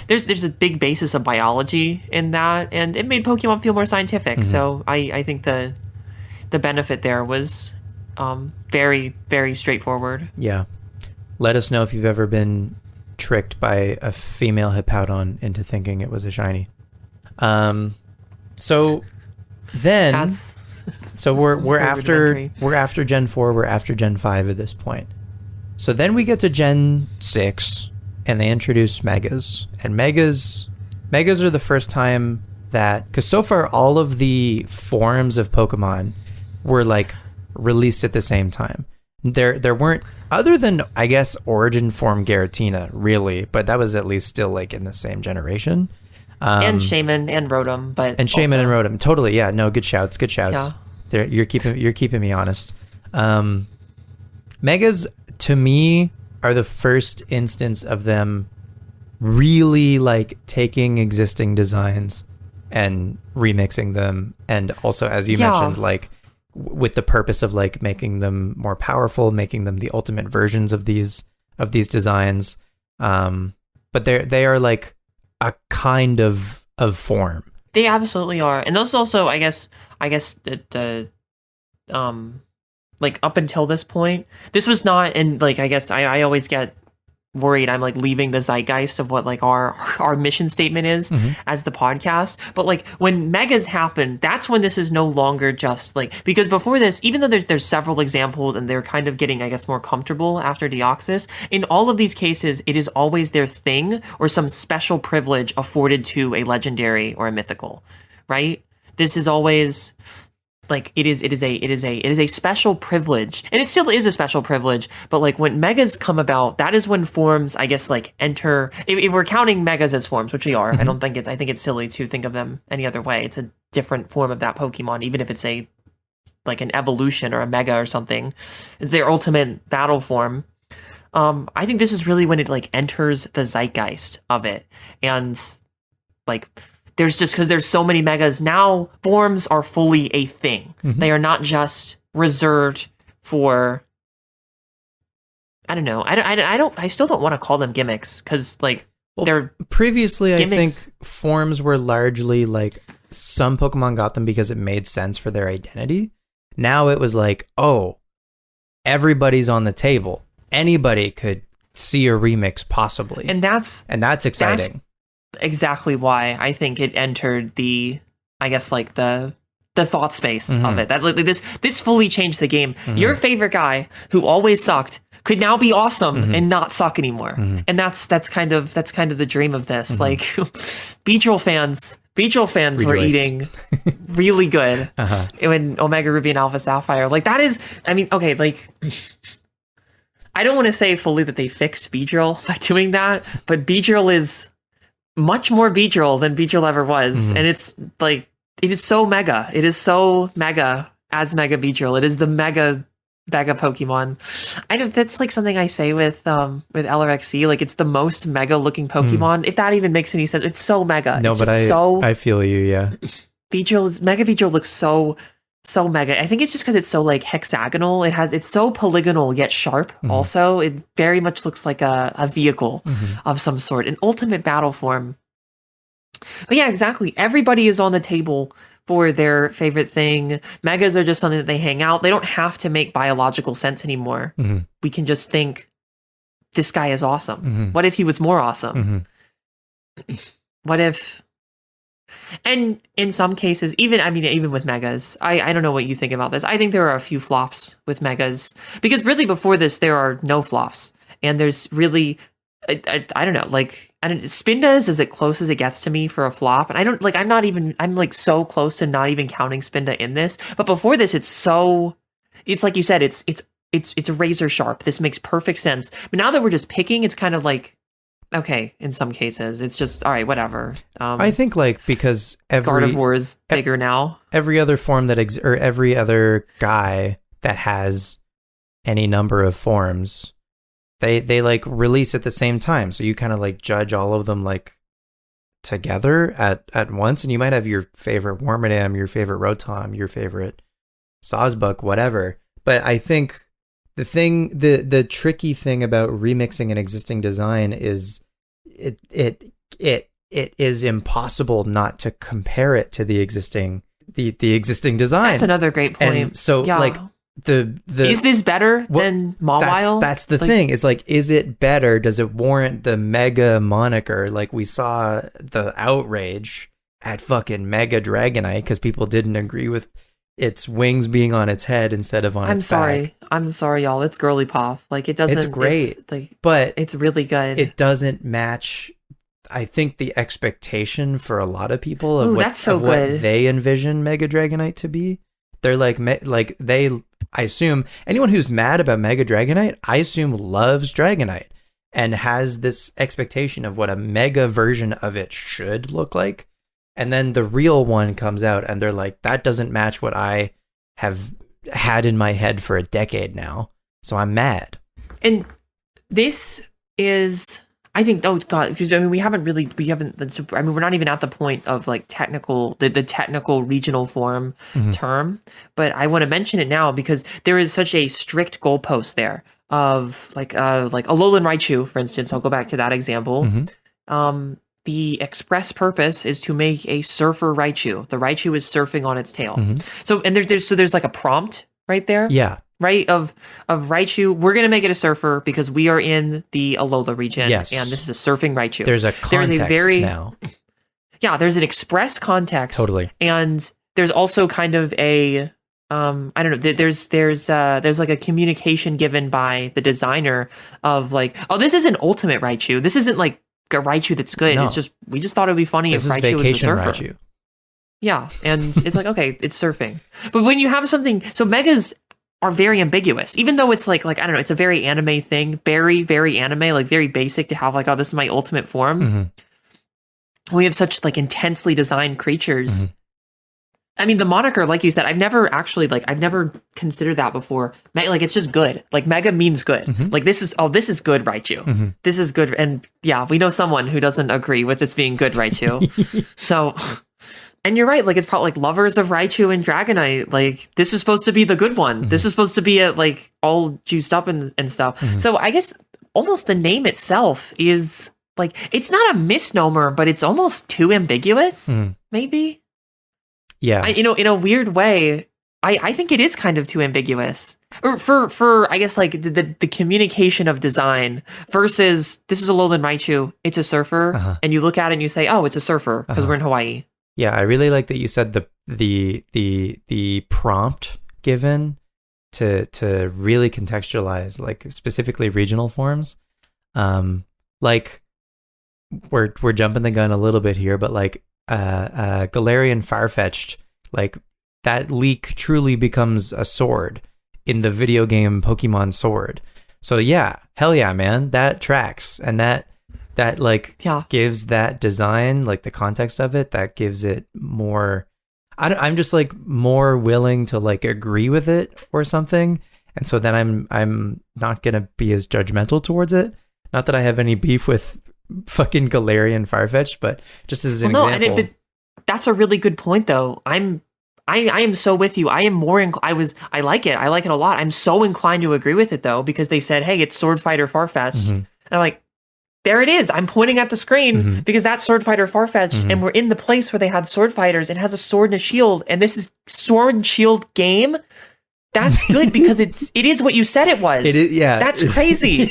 There's a big basis of biology in that, and it made Pokemon feel more scientific. So I think the benefit there was very, very straightforward. Yeah. Let us know if you've ever been tricked by a female Hippowdon into thinking it was a shiny. So then we're after Gen 4, we're after Gen 5 at this point. So then we get to Gen 6 and they introduce Megas. And Megas are the first time that, because so far all of the forms of Pokemon were like released at the same time. There weren't, other than I guess Origin Form Giratina, really, but that was at least still like in the same generation. And Shaman and Rotom, Shaman and Rotom, totally, yeah. No, good shouts. Yeah. You're keeping me honest. Megas to me are the first instance of them really like taking existing designs and remixing them, and also, as you mentioned, like with the purpose of like making them more powerful, making them the ultimate versions of these designs. But they are like a kind of form. They absolutely are. And those also, I guess the like up until this point, this was not, and like I guess I always get worried I'm like leaving the zeitgeist of what like our mission statement is as the podcast. But like when megas happen, that's when this is no longer just like, because before this, even though there's several examples and they're kind of getting, I guess, more comfortable after Deoxys, in all of these cases it is always their thing or some special privilege afforded to a legendary or a mythical, right? This is always like it is a special privilege, and it still is a special privilege. But like when megas come about, that is when forms, I guess, like enter. If we're counting megas as forms, which we are, I think it's silly to think of them any other way. It's a different form of that Pokemon, even if it's a like an evolution or a mega or something. It's their ultimate battle form. I think this is really when it like enters the zeitgeist of it, and like. There's just because there's so many megas now, forms are fully a thing. They are not just reserved for. I don't know. I still don't want to call them gimmicks because like they're previously. gimmicks. I think forms were largely like some Pokemon got them because it made sense for their identity. Now it was like, oh, everybody's on the table. Anybody could see a remix possibly, and that's exciting. Exactly why I think it entered the, I guess, like the thought space of it. That like, this fully changed the game. Your favorite guy who always sucked could now be awesome and not suck anymore. And that's kind of the dream of this. Like Beedrill fans were eating really good when Omega Ruby and Alpha Sapphire. Like that is, I mean, okay, like I don't want to say fully that they fixed Beedrill by doing that, but Beedrill is much more Beedrill than Beedrill ever was, and it's like it is so mega. It is so mega as Mega Beedrill. It is the mega Pokemon. I know that's like something I say with LRXC. Like it's the most mega looking Pokemon. If that even makes any sense, it's so mega. No, it's but I feel you. Yeah, Mega Beedrill looks so mega. I think it's just because it's so like hexagonal. It's so polygonal yet sharp. Also, it very much looks like a vehicle of some sort, an ultimate battle form. But yeah, exactly. Everybody is on the table for their favorite thing. Megas are just something that they hang out. They don't have to make biological sense anymore. We can just think, this guy is awesome. What if he was more awesome? What if... And in some cases, even with megas, I don't know what you think about this. I think there are a few flops with megas because really before this there are no flops, and there's really I don't know, like Spinda is as close as it gets to me for a flop, and I'm like so close to not even counting Spinda in this. But before this, it's like you said, it's razor sharp. This makes perfect sense. But now that we're just picking, it's kind of like. Okay, in some cases, it's just all right. Whatever. I think like because Gardevoir is bigger now. Every other form that or every other guy that has any number of forms, they like release at the same time. So you kind of like judge all of them like together at once, and you might have your favorite Wormadam, your favorite Rotom, your favorite Sawsbuck, whatever. But I think. The tricky thing about remixing an existing design is it is impossible not to compare it to the existing design. That's another great point. And so like the is this better than Mawile? That's the thing. It's like, is it better? Does it warrant the mega moniker? Like we saw the outrage at fucking Mega Dragonite because people didn't agree with its wings being on its head instead of on its back. I'm sorry, y'all. It's girly pop. Like it doesn't. It's great, but it's really good. It doesn't match. I think the expectation for a lot of people of what they envision Mega Dragonite to be. They're like I assume anyone who's mad about Mega Dragonite, I assume loves Dragonite and has this expectation of what a mega version of it should look like. And then the real one comes out and they're like, that doesn't match what I have had in my head for a decade now. So I'm mad. And this is, I think, oh God, because we're not even at the point of like technical, the technical regional form term, but I want to mention it now because there is such a strict goalpost there of like Alolan Raichu, for instance. I'll go back to that example. The express purpose is to make a surfer Raichu. The Raichu is surfing on its tail. So, and there's like a prompt right there. Yeah. right? Of Raichu. We're gonna make it a surfer because we are in the Alola region, Yes. and this is a surfing Raichu. There's a context now. Yeah, there's an express context. Totally. And there's also kind of a I don't know, there's like a communication given by the designer of like, oh, this isn't ultimate Raichu. This isn't like a Raichu that's good. No. It's just we just thought it'd be funny This if is Raichu was a vacation surfer. Raichu. Yeah, and it's like, okay, it's surfing. But when you have something, so megas are very ambiguous, even though it's like I don't know, it's a very anime thing, very, very anime, like very basic to have like, oh, this is my ultimate form. Mm-hmm. We have such like intensely designed creatures. Mm-hmm. I mean, the moniker, like you said, I've never considered that before. Like, it's just good. Like, mega means good. Mm-hmm. Like, this is good Raichu. Mm-hmm. This is good. And yeah, we know someone who doesn't agree with this being good Raichu. So, and you're right. Like, it's probably like lovers of Raichu and Dragonite. Like, this is supposed to be the good one. Mm-hmm. This is supposed to be like all juiced up and stuff. Mm-hmm. So I guess almost the name itself is like, it's not a misnomer, but it's almost too ambiguous, maybe. Yeah. In a weird way, I think it is kind of too ambiguous. Or for I guess like the communication of design versus this is a Alolan Raichu, it's a surfer, and you look at it and you say, oh, it's a surfer because we're in Hawaii. Yeah, I really like that you said the prompt given to really contextualize like specifically regional forms. Like we're jumping the gun a little bit here, but like Galarian Farfetch'd, like that leak truly becomes a sword in the video game Pokemon Sword. So yeah, hell yeah, man, that tracks, and that like gives that design, like the context of it, that gives it more. I'm just like more willing to like agree with it or something, and so then I'm not gonna be as judgmental towards it. Not that I have any beef with fucking Galarian Farfetch'd, but just as an example. But that's a really good point, though. I am so with you. I am more. I like it. I like it a lot. I'm so inclined to agree with it though, because they said, "Hey, it's Sword Fighter Farfetch'd," and I'm like, there it is. I'm pointing at the screen because that's Sword Fighter Farfetch'd, and we're in the place where they had sword fighters. It has a sword and a shield, and this is sword and shield game. That's good because it is what you said it was. It is, yeah. That's crazy.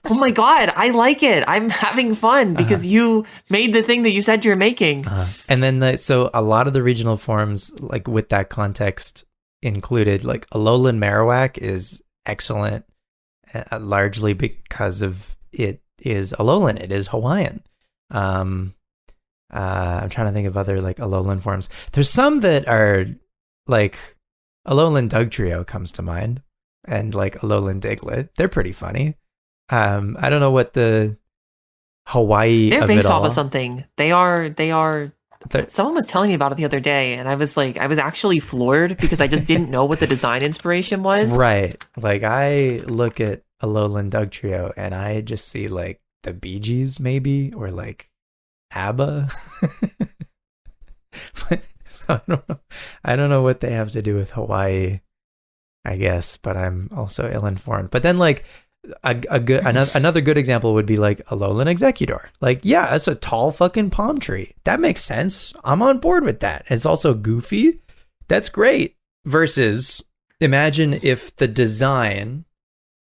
Oh my god, I like it. I'm having fun because you made the thing that you said you're making. And then so a lot of the regional forms, like with that context included, like Alolan Marowak is excellent, largely because of it is Alolan. It is Hawaiian. I'm trying to think of other like Alolan forms. There's some that are like Alolan Dugtrio comes to mind, and like Alolan Diglett. They're pretty funny. I don't know what the Hawaii. They're of based it off all. of something. They are. Someone was telling me about it the other day, and I was actually floored because I just didn't know what the design inspiration was. Right. Like I look at Alolan Dugtrio and I just see like the Bee Gees maybe, or like ABBA. So I don't know what they have to do with Hawaii, I guess, but I'm also ill-informed. But then like another good example would be like Alolan Executor. Like, yeah, that's a tall fucking palm tree. That makes sense. I'm on board with that. It's also goofy. That's great. Versus, imagine if the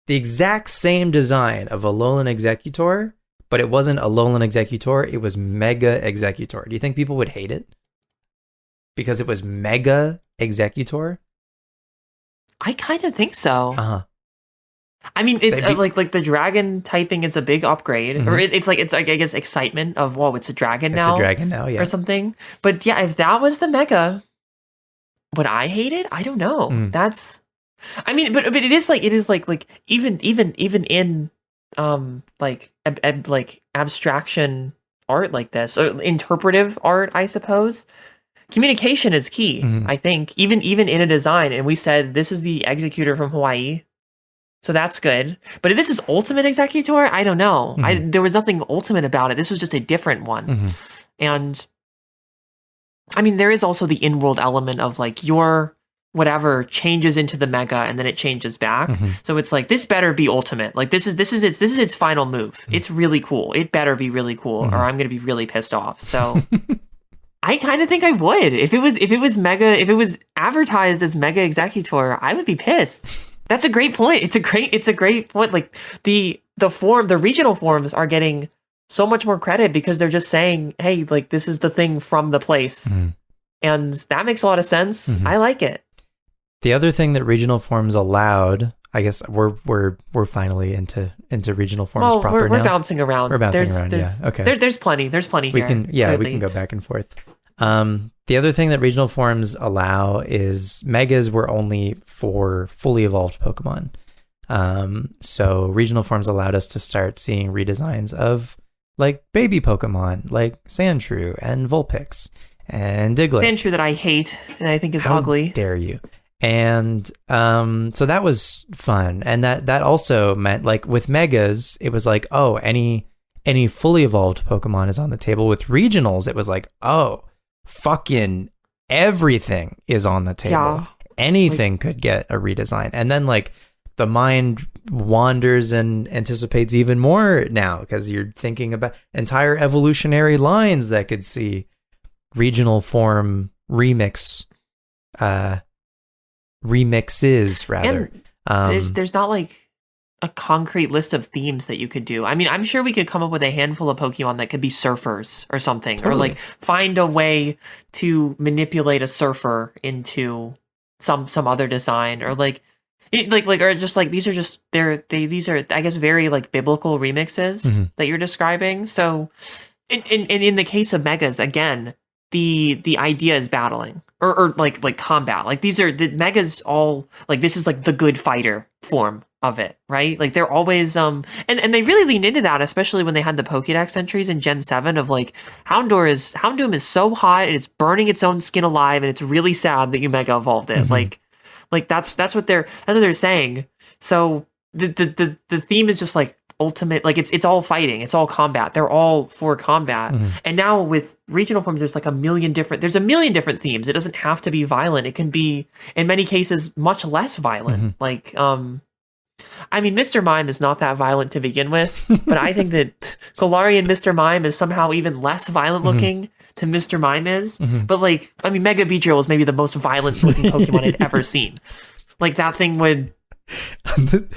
exact same design of Alolan Executor, but it wasn't Alolan Executor, it was Mega Executor. Do you think people would hate it? Because it was Mega Executor? I kind of think so. I mean, it's like the dragon typing is a big upgrade, or it's like I guess excitement of whoa, it's a dragon now. It's a dragon now, yeah, or something. But yeah, if that was the mega, would I hate it? I don't know. That's, I mean, but it is like even in like abstraction art like this, or interpretive art, I suppose. Communication is key. I think even in a design, and we said this is the executor from Hawaii. So that's good. But if this is Ultimate Executor, I don't know. There was nothing ultimate about it. This was just a different one. And I mean, there is also the in-world element of like your whatever changes into the mega and then it changes back. So it's like, this better be ultimate. Like this is its final move. It's really cool. It better be really cool or I'm going to be really pissed off. So I kind of think I would. If it was advertised as Mega Executor, I would be pissed. That's a great point. It's a great point. Like the regional forms are getting so much more credit because they're just saying, hey, like this is the thing from the place. And that makes a lot of sense. I like it. The other thing that regional forms allowed, I guess we're finally into regional forms proper now. We're bouncing around. We're bouncing around. Yeah. Okay. There's plenty We here. can go back and forth. The other thing that regional forms allow is megas were only for fully evolved Pokemon. So regional forms allowed us to start seeing redesigns of like baby Pokemon, like Sandshrew and Vulpix and Diglett. Sandshrew that I hate and I think is ugly. How dare you? And so that was fun. And that also meant like with megas, it was like, oh, any fully evolved Pokemon is on the table. With regionals, it was like, oh, fucking everything is on the table. Yeah. Anything could get a redesign. And then like the mind wanders and anticipates even more now because you're thinking about entire evolutionary lines that could see regional form remixes rather. And there's not like a concrete list of themes that you could do. I mean, I'm sure we could come up with a handful of Pokemon that could be surfers or something, or like find a way to manipulate a surfer into some other design, or or just like these are I guess very like biblical remixes that you're describing. So, in the case of megas, again, the idea is battling or like combat. Like these are the megas all like this is like the good fighter form of it, right? Like they're always and they really leaned into that, especially when they had the Pokédex entries in Gen 7 of like Houndoom is so hot and it's burning its own skin alive and it's really sad that you mega evolved it. Like that's what they're saying. So the theme is just like ultimate, like it's all fighting, it's all combat, they're all for combat. And now with regional forms there's a million different themes. It doesn't have to be violent. It can be in many cases much less violent. Like I mean, Mr. Mime is not that violent to begin with, but I think that Galarian Mr. Mime is somehow even less violent looking than Mr. Mime is. But like, I mean, Mega Beedrill is maybe the most violent looking Pokemon I'd ever seen. Like that thing would. Can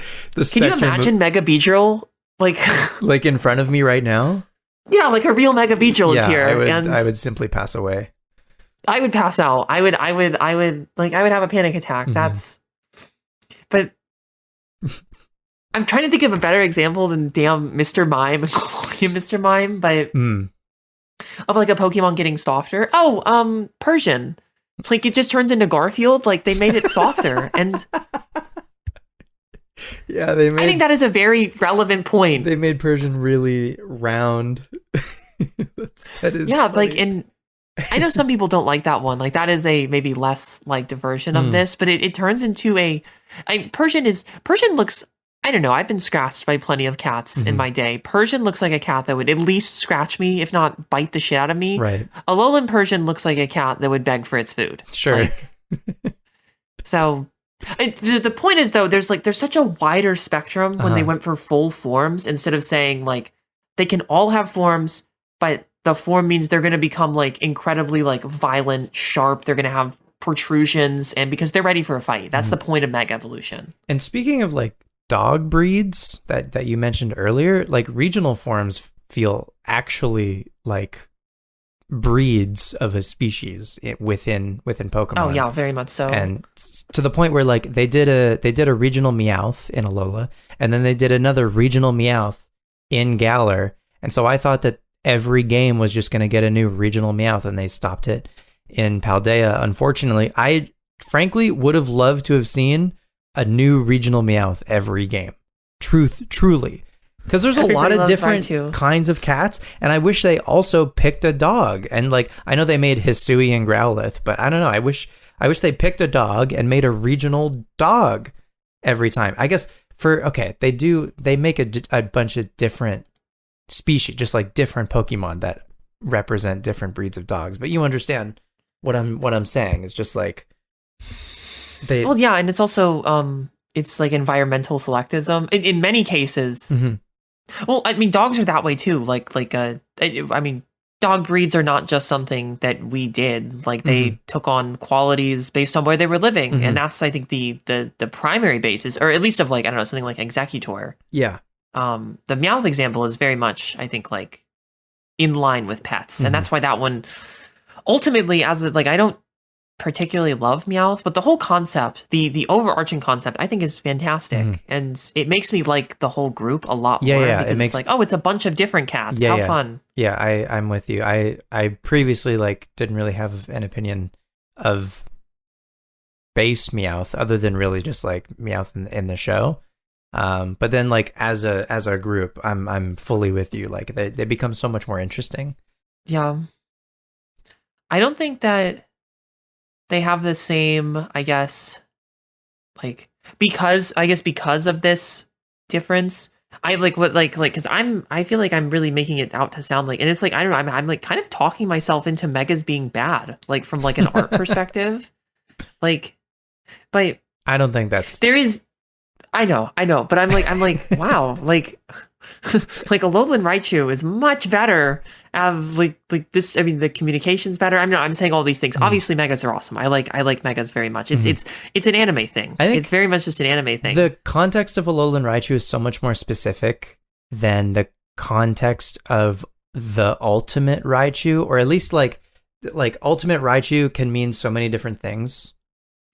you imagine Mega Beedrill like in front of me right now? Yeah, like a real Mega Beedrill is here. I would simply pass away. I would pass out. I would have a panic attack. But I'm trying to think of a better example than damn Mr. Mime and Mr. Mime, but of like a Pokemon getting softer. Oh, Persian. Like it just turns into Garfield. Like they made it softer, and yeah, I think that is a very relevant point. They made Persian really round. that is yeah, funny. like and I know some people don't like that one. Like that is a maybe less liked version of this, but it turns into Persian looks. I don't know. I've been scratched by plenty of cats in my day. Persian looks like a cat that would at least scratch me, if not bite the shit out of me. Right. Alolan Persian looks like a cat that would beg for its food. Sure. So the point is though, there's such a wider spectrum when they went for full forms instead of saying like they can all have forms, but the form means they're going to become like incredibly like violent, sharp. They're going to have protrusions, and because they're ready for a fight. That's the point of Mega Evolution. And speaking of like dog breeds that you mentioned earlier, like regional forms feel actually like breeds of a species within Pokemon. Oh yeah, very much so. And to the point where like they did a regional Meowth in Alola, and then they did another regional Meowth in Galar. And so I thought that every game was just going to get a new regional Meowth, and they stopped it in Paldea. Unfortunately, I frankly would have loved to have seen a new regional Meowth every game. Truly. Because there's a lot of different kinds of cats, and I wish they also picked a dog. And like, I know they made Hisui and Growlithe, but I don't know. I wish they picked a dog and made a regional dog every time. I guess they make a bunch of different species, just like different Pokemon that represent different breeds of dogs. But you understand what I'm saying. It's just like well, yeah, and it's also it's like environmental selectivism in many cases. Well, I mean, dogs are that way too. I mean, dog breeds are not just something that we did. Like they took on qualities based on where they were living, and that's I think the primary basis, or at least of like I don't know something like executor. Yeah. The Meowth example is very much I think like in line with pets, and that's why that one ultimately as like I don't particularly love Meowth, but the whole concept, the overarching concept, I think is fantastic, and it makes me like the whole group a lot more because it's like, oh, it's a bunch of different cats. How fun! Yeah, I'm with you. I previously like didn't really have an opinion of base Meowth other than really just like Meowth in the show. But then like as a group, I'm fully with you. Like they become so much more interesting. Yeah, I don't think that they have the same, I guess, like because of this difference, I like what like because I feel like I'm really making it out to sound like, and it's like I don't know, I'm like kind of talking myself into megas being bad, like from like an art perspective, like, but I don't think that's there is. I know, but I'm like, wow, like, like Alolan Raichu is much better. Like this. I mean, the communication's better. I'm saying all these things. Obviously, megas are awesome. I like megas very much. It's an anime thing. I think it's very much just an anime thing. The context of Alolan Raichu is so much more specific than the context of the ultimate Raichu, or at least like ultimate Raichu can mean so many different things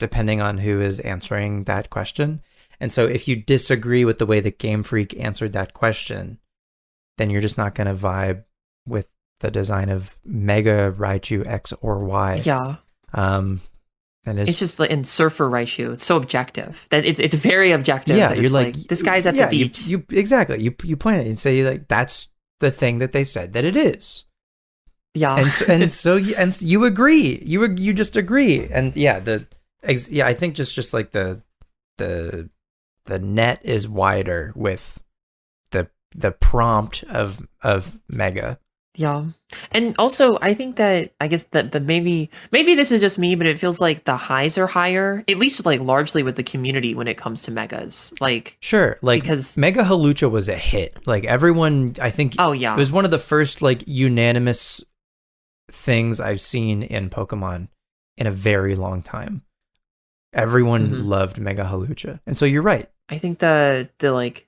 depending on who is answering that question. And so if you disagree with the way that Game Freak answered that question, then you're just not going to vibe with the design of Mega Raichu X or Y. Yeah. And it's just like in Surfer Raichu, it's so objective that it's very objective. Yeah, you're like this guy's at the beach. You exactly. You point it and say like that's the thing that they said that it is. Yeah. And so you agree. You just agree. And yeah, I think just like the net is wider with the prompt of Mega. Yeah. And also I think that I guess that the maybe this is just me, but it feels like the highs are higher, at least like largely with the community when it comes to megas. Like sure, like because Mega Halucha was a hit. Like everyone, I think it was one of the first like unanimous things I've seen in Pokemon in a very long time. Everyone loved Mega Halucha. And so you're right. I think the like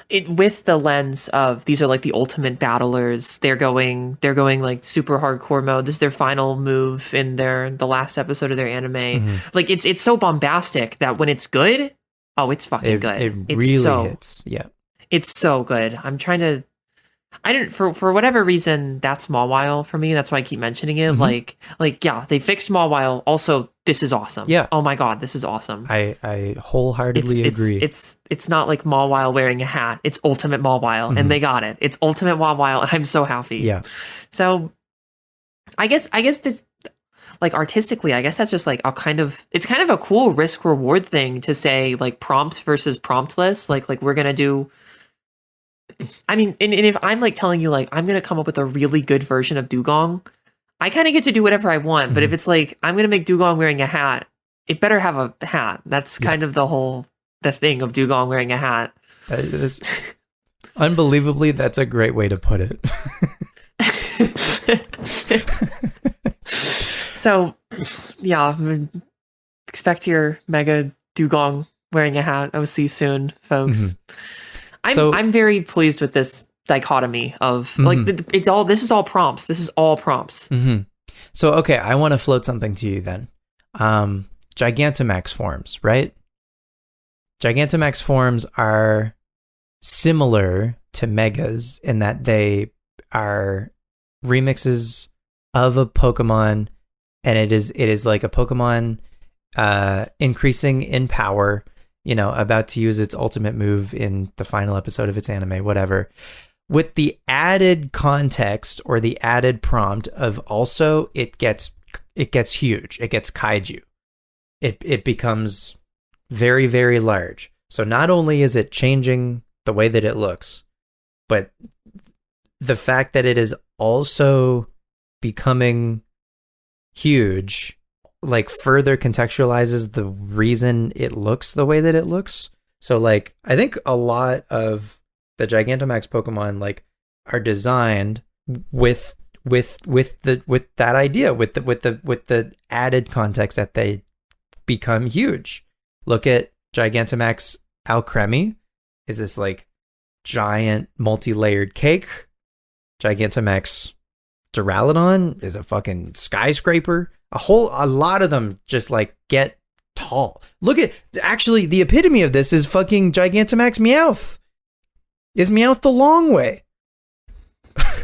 it with the lens of these are like the ultimate battlers. They're going like super hardcore mode. This is their final move in the last episode of their anime. Like it's so bombastic that when it's good, oh, it's fucking good. It really hits. Yeah. It's so good. I'm trying to I didn't for whatever reason that's Mawile for me. That's why I keep mentioning it. Like yeah, they fixed Mawile. Also, this is awesome. Yeah. Oh my god, this is awesome. I wholeheartedly agree. It's not like Mawile wearing a hat. It's Ultimate Mawile, and they got it. It's Ultimate Mawile, and I'm so happy. Yeah. So, I guess this like artistically, I guess that's just like it's kind of a cool risk reward thing to say like prompt versus promptless. Like we're gonna do. I mean, and if I'm like telling you like I'm gonna come up with a really good version of Dugong, I kind of get to do whatever I want. But if it's like I'm gonna make Dugong wearing a hat, it better have a hat. That's kind of the thing of Dugong wearing a hat. That is unbelievably, that's a great way to put it. So, yeah, expect your Mega Dugong wearing a hat. OC soon, folks. I'm very pleased with this dichotomy of like this is all prompts. This is all prompts. So okay, I want to float something to you then. Gigantamax forms, right? Gigantamax forms are similar to Megas in that they are remixes of a Pokemon, and it is like a Pokemon increasing in power, about to use its ultimate move in the final episode of its anime, whatever, with the added context or the added prompt of also it gets huge. It gets kaiju. It becomes very, very large. So not only is it changing the way that it looks, but the fact that it is also becoming huge like further contextualizes the reason it looks the way that it looks. So like I think a lot of the Gigantamax Pokemon like are designed with with that idea, with the added context that they become huge. Look at Gigantamax Alcremie. Is this like giant multi-layered cake? Gigantamax Duraludon is a fucking skyscraper. A lot of them just like get tall. Look at, actually, the epitome of this is fucking Gigantamax Meowth. Is Meowth the long way?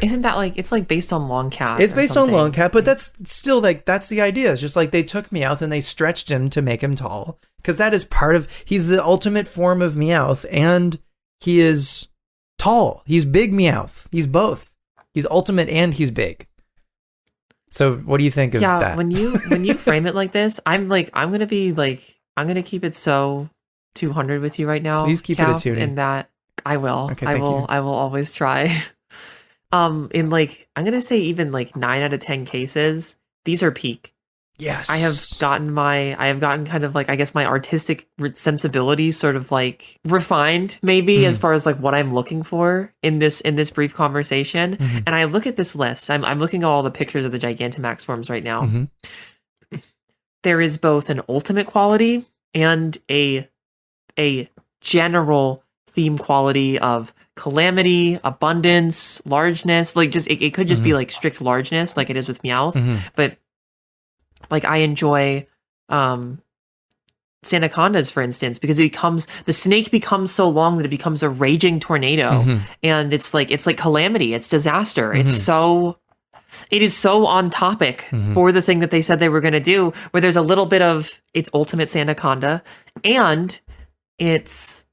Isn't that like, it's like based on Long Cat? It's based on Long Cat, but that's still like, that's the idea. It's just like they took Meowth and they stretched him to make him tall, because that is part of, he's the ultimate form of Meowth, and he is tall. He's big Meowth. He's both. He's ultimate and he's big. So what do you think of that? When you frame it like this, I'm gonna keep it so 200 with you right now. Please keep it a tuning. In that I will. Okay, I will always try. In like, I'm gonna say even like 9 out of 10 cases, these are peak. Yes. I have gotten kind of like, I guess, my artistic sensibility sort of like refined maybe as far as like what I'm looking for in this brief conversation. And I look at this list. I'm looking at all the pictures of the Gigantamax forms right now. There is both an ultimate quality and a general theme quality of calamity, abundance, largeness. Like, just it could just be like strict largeness, like it is with Meowth, but like I enjoy Sandacondas, for instance, because the snake becomes so long that it becomes a raging tornado, and it's like calamity, it's disaster. It is so on topic for the thing that they said they were going to do, where there's a little bit of its ultimate Sandaconda and its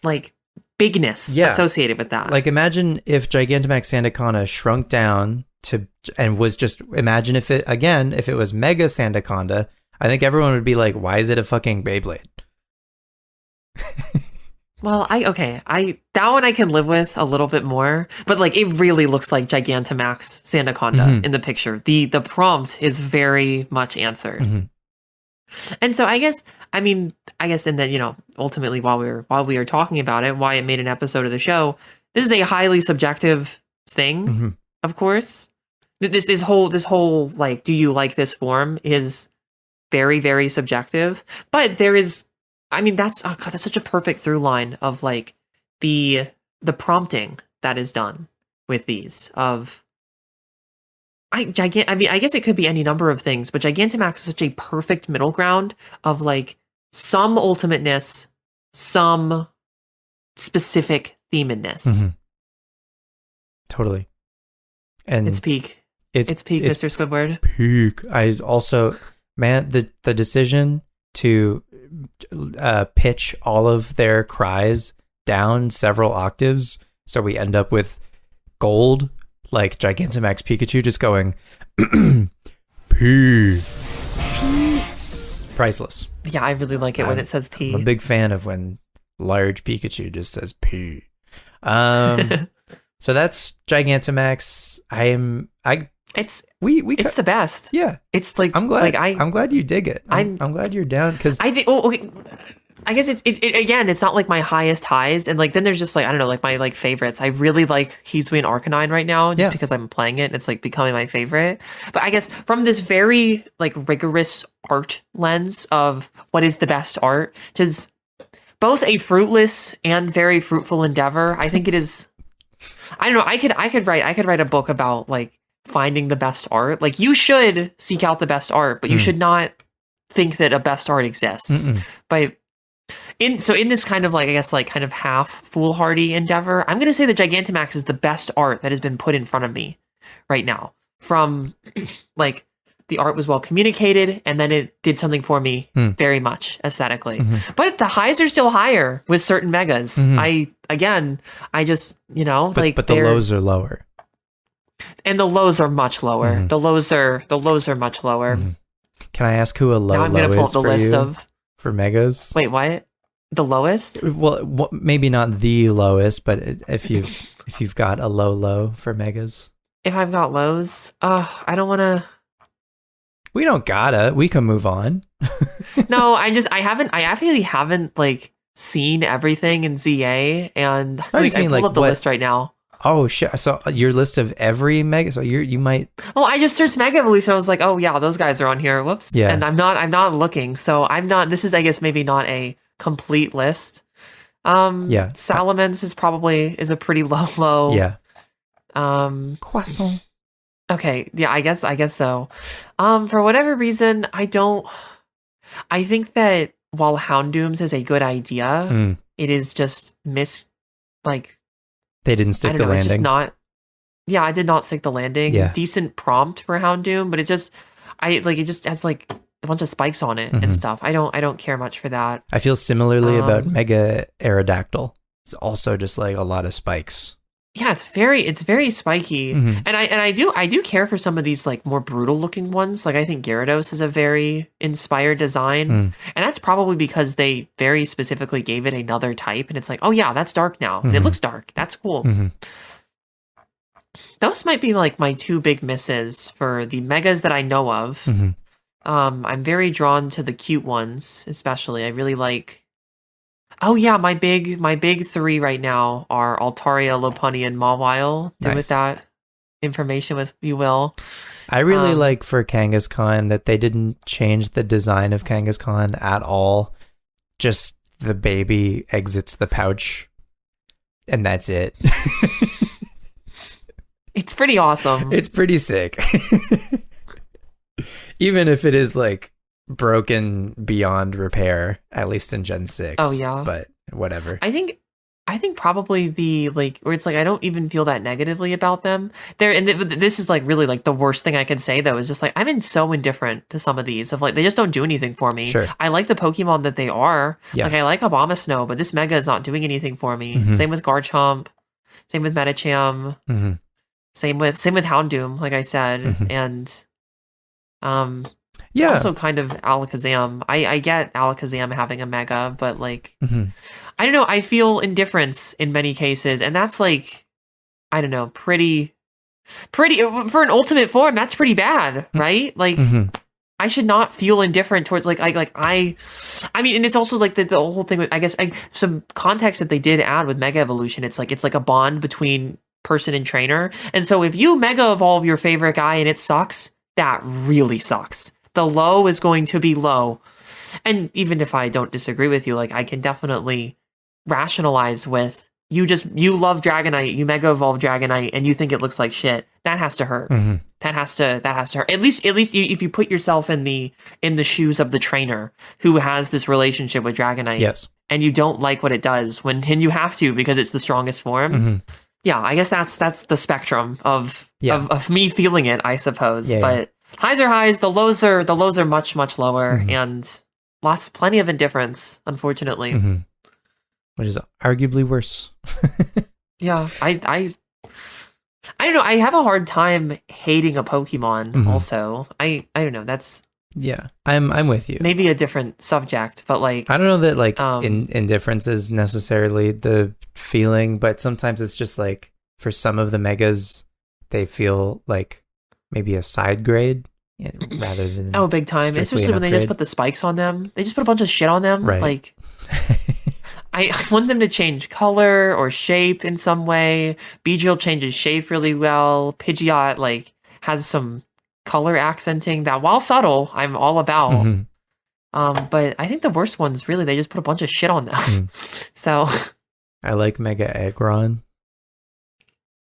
like bigness associated with that. Like, imagine if Gigantamax Sandaconda shrunk down and was just, imagine if it was Mega Sandaconda, I think everyone would be like, why is it a fucking Beyblade? Well, that one I can live with a little bit more, but like it really looks like Gigantamax Sandaconda in the picture. The prompt is very much answered. And so I guess and then, you know, ultimately while we are talking about it, why it made an episode of the show, this is a highly subjective thing, of course. This whole like, do you like this form is very, very subjective, but there is, that's such a perfect through line of like the prompting that is done with these of I guess it could be any number of things, but Gigantamax is such a perfect middle ground of like some ultimateness, some specific themedness. Totally. And it's peak. It's peak, Mr. Squidward. Peak. I also, man, the decision to pitch all of their cries down several octaves, so we end up with gold, like Gigantamax Pikachu just going P. Priceless. Yeah, I really like it when it says P. I'm a big fan of when large Pikachu just says P. So that's Gigantamax. It's the best. Yeah, it's like, I'm glad. Like I'm glad you dig it. I'm glad you're down, because I think. Okay. I guess it again. It's not like my highest highs, and like then there's just like, I don't know, like my like favorites. I really like Hisuian Arcanine right now, just because I'm playing it and it's like becoming my favorite. But I guess from this very like rigorous art lens of what is the best art, which is both a fruitless and very fruitful endeavor. I think it is. I don't know. I could write a book about like finding the best art. Like, you should seek out the best art, but you should not think that a best art exists. But in this kind of like, I guess like kind of half foolhardy endeavor, I'm going to say that Gigantamax is the best art that has been put in front of me right now. From like, the art was well communicated, and then it did something for me very much aesthetically. But the highs are still higher with certain megas. I just, you know, but the lows are lower. And the lows are much lower. The lows are much lower. Can I ask who a low I'm gonna low pull is up the for list you of for megas? Wait, what? The lowest? Well, maybe not the lowest, but if you've got a low for megas. If I've got lows, I don't want to. We don't gotta. We can move on. No, I actually haven't like seen everything in ZA, and I pulled up the list right now. Oh shit! So your list of every mega. So you might. Well, I just searched Mega Evolution. I was like, oh yeah, those guys are on here. Whoops. Yeah. And I'm not looking. So I'm not. This is, I guess, maybe not a complete list. Yeah. Salamence is a pretty low. Yeah. Croissant. Okay. Yeah. I guess so. For whatever reason, I think that while Houndooms is a good idea, it is just like. They didn't stick the landing. It's just not. Yeah, I did not stick the landing. Yeah. Decent prompt for Houndoom, but it just has like a bunch of spikes on it and stuff. I don't care much for that. I feel similarly about Mega Aerodactyl. It's also just like a lot of spikes. Yeah, it's very spiky, and I do care for some of these like more brutal looking ones. Like I think Gyarados is a very inspired design, and that's probably because they very specifically gave it another type, and it's like, oh yeah, that's dark now. It looks dark. That's cool. Those might be like my two big misses for the megas that I know of. I'm very drawn to the cute ones, especially. I really like. Oh yeah, my big three right now are Altaria, Lopunny, and Mawile. Do with that information with you will. I really like for Kangaskhan that they didn't change the design of Kangaskhan at all. Just the baby exits the pouch, and that's it. It's pretty awesome. It's pretty sick. Even if it is like broken beyond repair, at least in Gen 6. Oh yeah. But whatever. I think probably the like where it's like I don't even feel that negatively about them. This is like really like the worst thing I can say though is just like so indifferent to some of these of like they just don't do anything for me. Sure. I like the Pokemon that they are. Yeah. Like I like Abomasnow, but this Mega is not doing anything for me. Same with Garchomp, same with Medicham, same with Houndoom, like I said, and yeah. Also kind of Alakazam. I get Alakazam having a Mega, but like I don't know, I feel indifference in many cases, and that's like I don't know, pretty for an ultimate form, that's pretty bad, right? Like I should not feel indifferent towards I mean, and it's also like the whole thing with I guess some context that they did add with Mega Evolution. It's like a bond between person and trainer, and so if you Mega Evolve your favorite guy and it sucks, that really sucks. The low is going to be low. And even if I don't disagree with you, like I can definitely rationalize with you love Dragonite, you Mega Evolve Dragonite, and you think it looks like shit. That has to hurt. That has to hurt. At least if you put yourself in the shoes of the trainer who has this relationship with Dragonite. Yes. And you don't like what it does and you have to because it's the strongest form. Yeah, I guess that's the spectrum of me feeling it, I suppose. Yeah, but highs are highs, the lows are much, much lower, and plenty of indifference, unfortunately. Which is arguably worse. Yeah, I don't know. I have a hard time hating a Pokemon. Also, I don't know. That's I'm with you. Maybe a different subject, but like I don't know that like indifference is necessarily the feeling, but sometimes it's just like for some of the megas, they feel like maybe a side grade rather than big time, especially when they just put the spikes on them. They just put a bunch of shit on them. Right. Like I want them to change color or shape in some way. Beedrill changes shape really well. Pidgeot like has some color accenting that, while subtle, I'm all about. But I think the worst ones really they just put a bunch of shit on them. So I like Mega Aggron.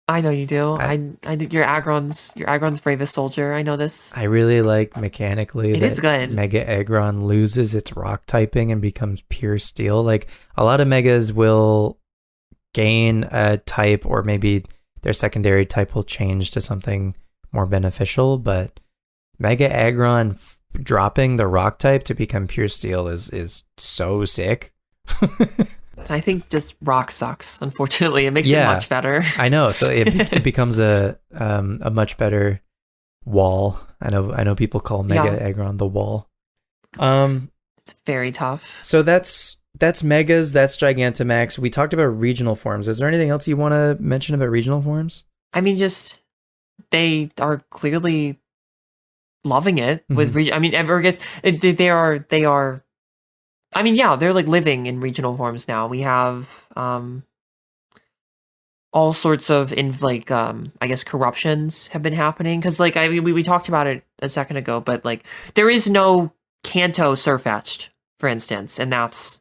I know you do. I your Aggron's bravest soldier. I know this. I really like mechanically it is good. Mega Aggron loses its rock typing and becomes pure steel. Like a lot of megas will gain a type, or maybe their secondary type will change to something more beneficial, but Mega Aggron dropping the rock type to become pure steel is so sick. I think just rock sucks. Unfortunately, it makes it much better. I know, so it becomes a much better wall. I know people call Mega Aggron the wall. It's very tough. So that's Megas, that's Gigantamax. We talked about regional forms. Is there anything else you want to mention about regional forms? I mean, just they are clearly loving it with I mean, I guess they are. I mean, yeah, they're like living in regional forms now. We have all sorts of I guess corruptions have been happening, because like we talked about it a second ago, but like there is no Kanto Surfetched, for instance, and that's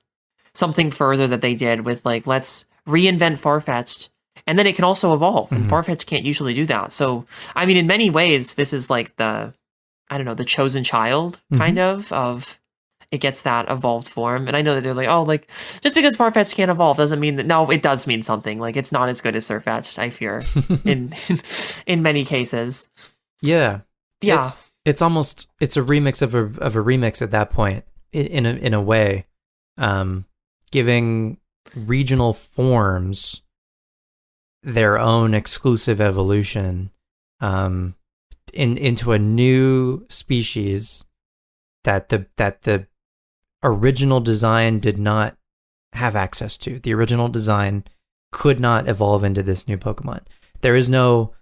something further that they did with like, let's reinvent Farfetch'd, and then it can also evolve, and Farfetch'd can't usually do that. So I mean, in many ways this is like the, I don't know, the chosen child kind of it gets that evolved form. And I know that they're like, oh, like, just because Farfetch'd can't evolve doesn't mean that. No, it does mean something. Like, it's not as good as Surfetch'd, I fear, in many cases. Yeah. Yeah. It's almost, it's a remix of a remix at that point, in a way, giving regional forms their own exclusive evolution, into a new species that the original design did not have access to. The original design could not evolve into this new Pokemon. There is no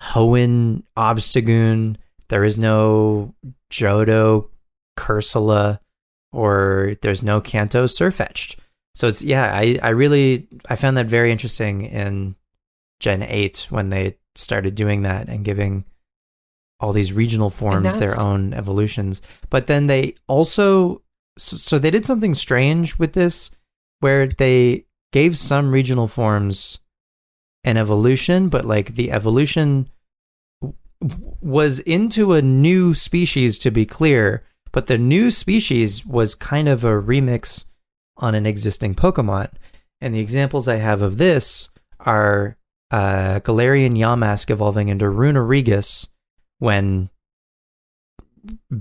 Hoenn Obstagoon, there is no Johto Cursula, or there's no Kanto Surfetch'd. So it's, yeah, I found that very interesting in Gen 8 when they started doing that and giving all these regional forms their own evolutions. But then they also, so they did something strange with this, where they gave some regional forms an evolution, but like the evolution was into a new species, to be clear, but the new species was kind of a remix on an existing Pokemon. And the examples I have of this are Galarian Yamask evolving into Runerigus, when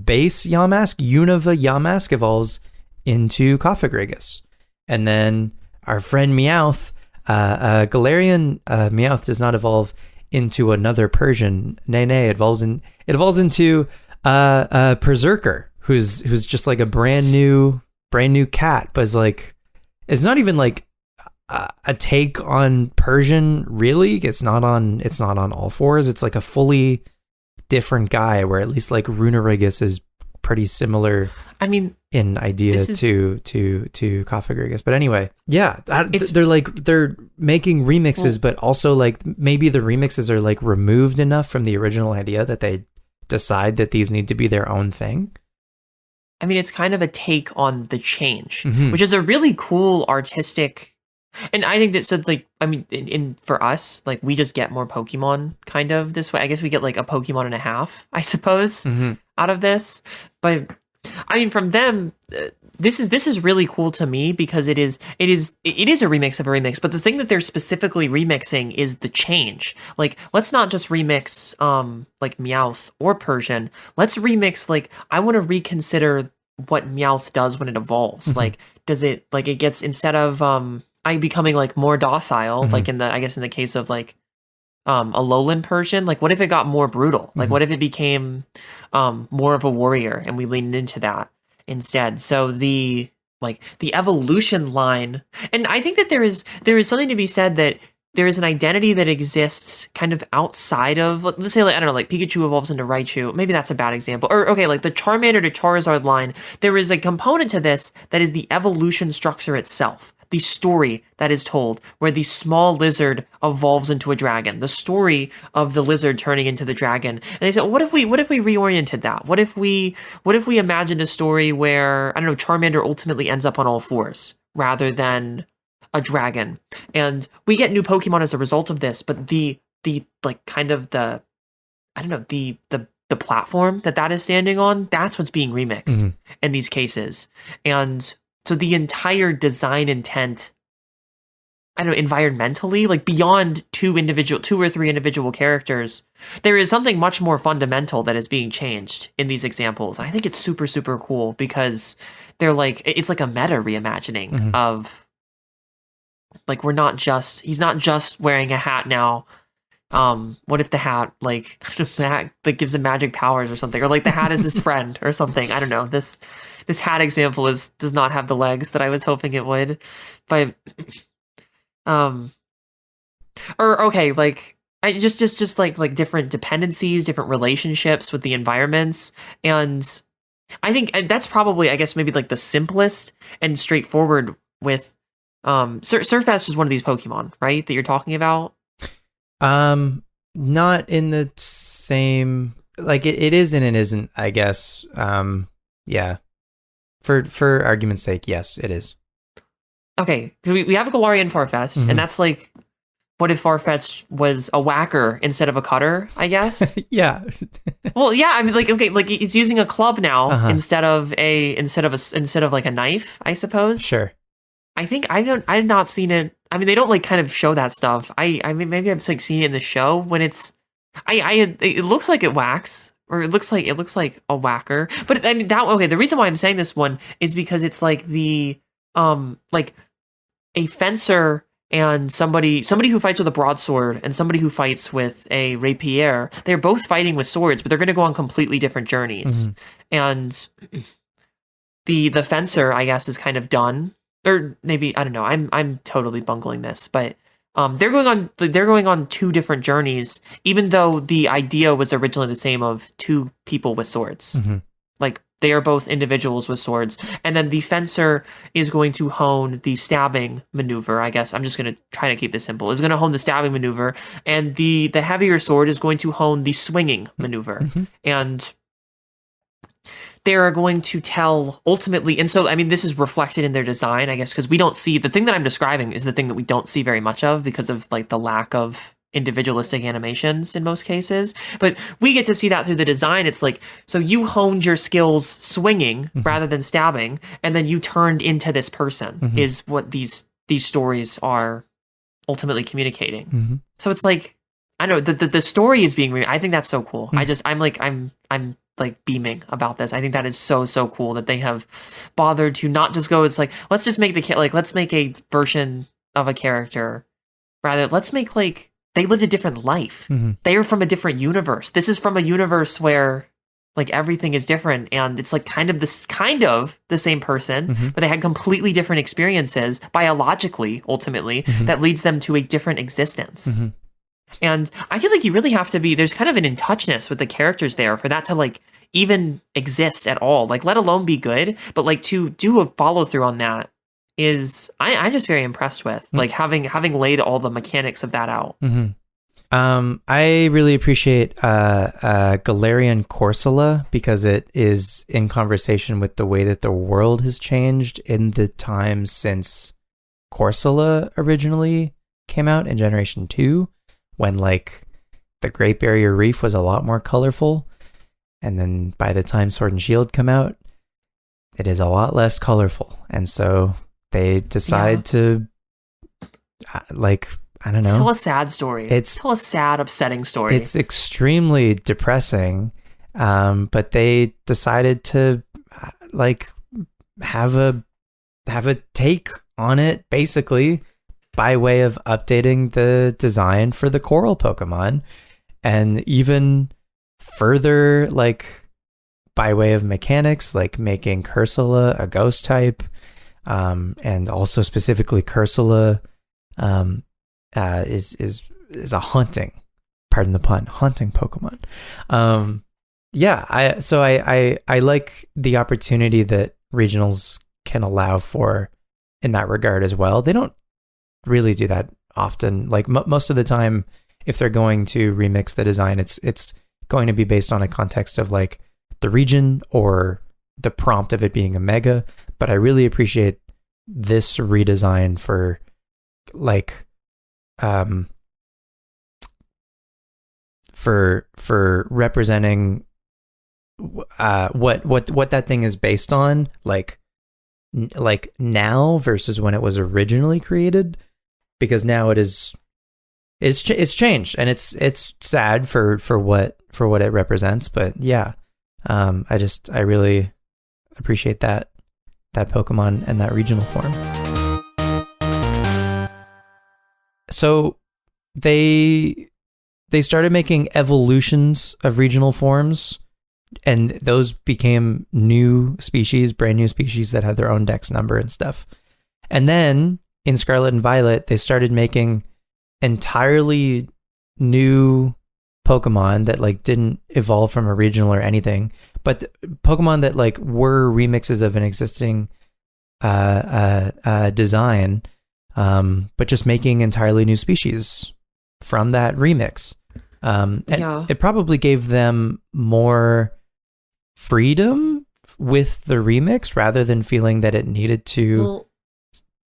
base Yamask, Unova Yamask, evolves into Cofagrigus. And then our friend Meowth, Galarian Meowth does not evolve into another Persian. Nay, it evolves into Berserker, who's just like a brand new cat, but it's not even like a take on Persian, really. It's not on all fours. It's like a fully different guy, where at least like Runerigus is pretty similar, I mean, in idea to Cofagrigus. But anyway, yeah, they're making remixes, but also like maybe the remixes are like removed enough from the original idea that they decide that these need to be their own thing. I mean, it's kind of a take on the change, which is a really cool artistic. And I think that, so like, I mean, in for us, like, we just get more Pokemon kind of this way. I guess we get like a Pokemon and a half, I suppose, out of this. But I mean, from them, this is really cool to me, because it is a remix of a remix. But the thing that they're specifically remixing is the change. Like, let's not just remix like Meowth or Persian. Let's remix, like, I want to reconsider what Meowth does when it evolves. Like, does it, like, it gets, instead of becoming like more docile, like in the case of like a lowland Persian, like what if it got more brutal? Like what if it became more of a warrior, and we leaned into that instead? So the evolution line, and I think that there is something to be said that there is an identity that exists kind of outside of, let's say, like, I don't know, like Pikachu evolves into Raichu. Maybe that's a bad example. Or, okay, like the Charmander to Charizard line, there is a component to this that is the evolution structure itself. The story that is told, where the small lizard evolves into a dragon, the story of the lizard turning into the dragon. And they said, what if we reoriented that? What if we imagined a story where, I don't know, Charmander ultimately ends up on all fours rather than a dragon, and we get new Pokemon as a result of this? But the like kind of the, I don't know, the platform that is standing on, that's what's being remixed in these cases. And so the entire design intent, I don't know, environmentally, like beyond two or three individual characters, there is something much more fundamental that is being changed in these examples. I think it's super, super cool, because they're like, it's like a meta reimagining of, like, he's not just wearing a hat now. What if the hat, like, the hat that gives him magic powers or something, or like the hat is his friend or something? I don't know. This hat example does not have the legs that I was hoping it would, but or okay, like, I just like different dependencies, different relationships with the environments. And I think that's probably, I guess, maybe like the simplest and straightforward with Surfetch'd is one of these Pokemon, right, that you're talking about. Not in the same, like it is and it isn't, I guess. Yeah. For argument's sake, yes, it is. Okay, we have a Galarian Farfetch'd, and that's like, what if Farfetch'd was a whacker instead of a cutter, I guess? Yeah. Well, yeah, I mean, like, okay, like it's using a club now instead of like a knife, I suppose. Sure. I think I've not seen it. I mean, they don't like kind of show that stuff. I mean, maybe I've like seen it in the show when it looks like it whacks, or it looks like a whacker. But I mean, the reason why I'm saying this one is because it's like like a fencer and somebody who fights with a broadsword and somebody who fights with a rapier. They're both fighting with swords, but they're going to go on completely different journeys. And the fencer, I guess, is kind of done. Or maybe, I don't know, I'm totally bungling this, but they're going on two different journeys, even though the idea was originally the same of two people with swords. Like, they are both individuals with swords. And then the fencer is going to hone the stabbing maneuver, I guess. I'm just going to try to keep this simple. Is going to hone the stabbing maneuver, and the heavier sword is going to hone the swinging maneuver. And they are going to tell ultimately, and so I mean, this is reflected in their design, I guess, because we don't see the thing that I'm describing is the thing that we don't see very much of because of like the lack of individualistic animations in most cases. But we get to see that through the design. It's like, so you honed your skills swinging rather than stabbing, and then you turned into this person is what these stories are ultimately communicating. So it's like, I don't know, the story is being I think that's so cool. I'm like beaming about this. I think that is so cool that they have bothered to not just go, it's like, let's just make let's make a version of a character. Rather, let's make like, they lived a different life. They are from a different universe. This is from a universe where like everything is different, and it's like kind of the same person, but they had completely different experiences biologically, ultimately, that leads them to a different existence. And I feel like you really have to be, there's kind of an in-touchness with the characters there for that to like even exist at all, like let alone be good, but like to do a follow through on that is, I'm just very impressed with like having laid all the mechanics of that out. I really appreciate Galarian Corsola because it is in conversation with the way that the world has changed in the time since Corsola originally came out in Generation 2. When like the Great Barrier Reef was a lot more colorful, and then by the time Sword and Shield come out, it is a lot less colorful, and so they decide to like, I don't know, tell a sad story. Tell a sad, upsetting story. It's extremely depressing, but they decided to like have a take on it, basically, by way of updating the design for the coral Pokemon, and even further, like by way of mechanics, like making Cursula a ghost type, and also specifically Cursula is a hunting, pardon the pun, hunting Pokemon. I like the opportunity that regionals can allow for in that regard as well. They don't really do that often. Like most of the time, if they're going to remix the design, it's going to be based on a context of like the region or the prompt of it being a mega. But I really appreciate this redesign for like for representing what that thing is based on, like now versus when it was originally created. Because now it's changed, and it's sad for what it represents, but yeah, I really appreciate that Pokemon and that regional form. So they started making evolutions of regional forms, and those became new species, brand new species that had their own dex number and stuff. And then in Scarlet and Violet, they started making entirely new Pokemon that like didn't evolve from a regional or anything, but Pokemon that like were remixes of an existing design, but just making entirely new species from that remix. And Yeah. it probably gave them more freedom with the remix rather than feeling that it needed to Well,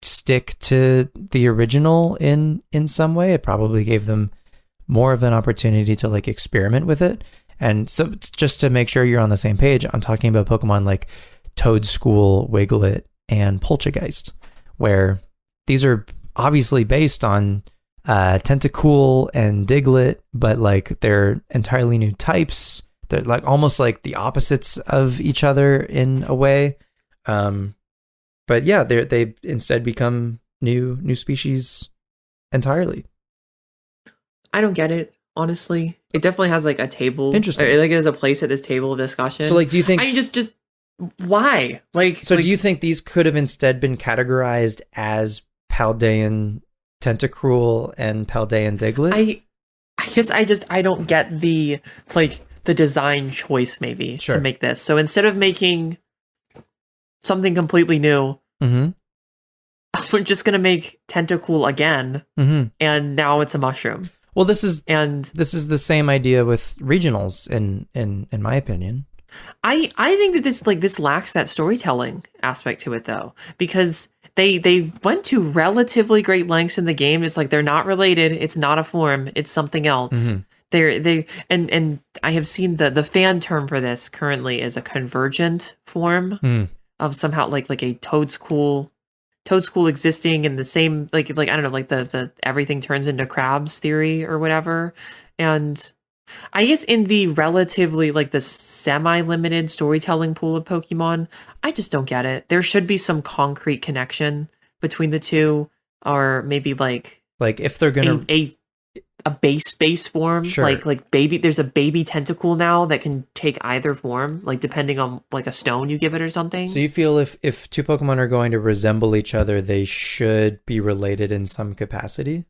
stick to the original in some way. It probably gave them more of an opportunity to like experiment with it. And so just to make sure you're on the same page, I'm talking about Pokemon like Toadschool, Wiglet, and Poltergeist, where these are obviously based on Tentacool and Diglett, but like they're entirely new types. They're like almost like the opposites of each other in a way. But yeah, they instead become new species entirely. I don't get it, honestly. It definitely has like a table. Interesting. Like it has a place at this table of discussion. So like, do you think? I mean, just why? Like, So like, do you think these could have instead been categorized as Paldean Tentacruel and Paldean Diglett? I guess I don't get the like the design choice maybe Sure. to make this. So instead of making something completely new, Mm-hmm. we're just gonna make Tentacool again, Mm-hmm. and now it's a mushroom. Well, this is And the same idea with regionals in my opinion. I think that this lacks that storytelling aspect to it though, because they went to relatively great lengths in the game. It's like they're not related. It's not a form. It's something else. Mhm. And I have seen the fan term for this currently is a convergent form of somehow like a Toadschool existing in the same like I don't know, like the everything turns into crabs theory or whatever. And I guess in the relatively like the semi-limited storytelling pool of Pokemon, I just don't get it. There should be some concrete connection between the two, or maybe like if they're gonna a base form. Sure. Like baby, there's a baby Tentacool now that can take either form, like depending on like a stone you give it or something. So you feel if two Pokemon are going to resemble each other, they should be related in some capacity?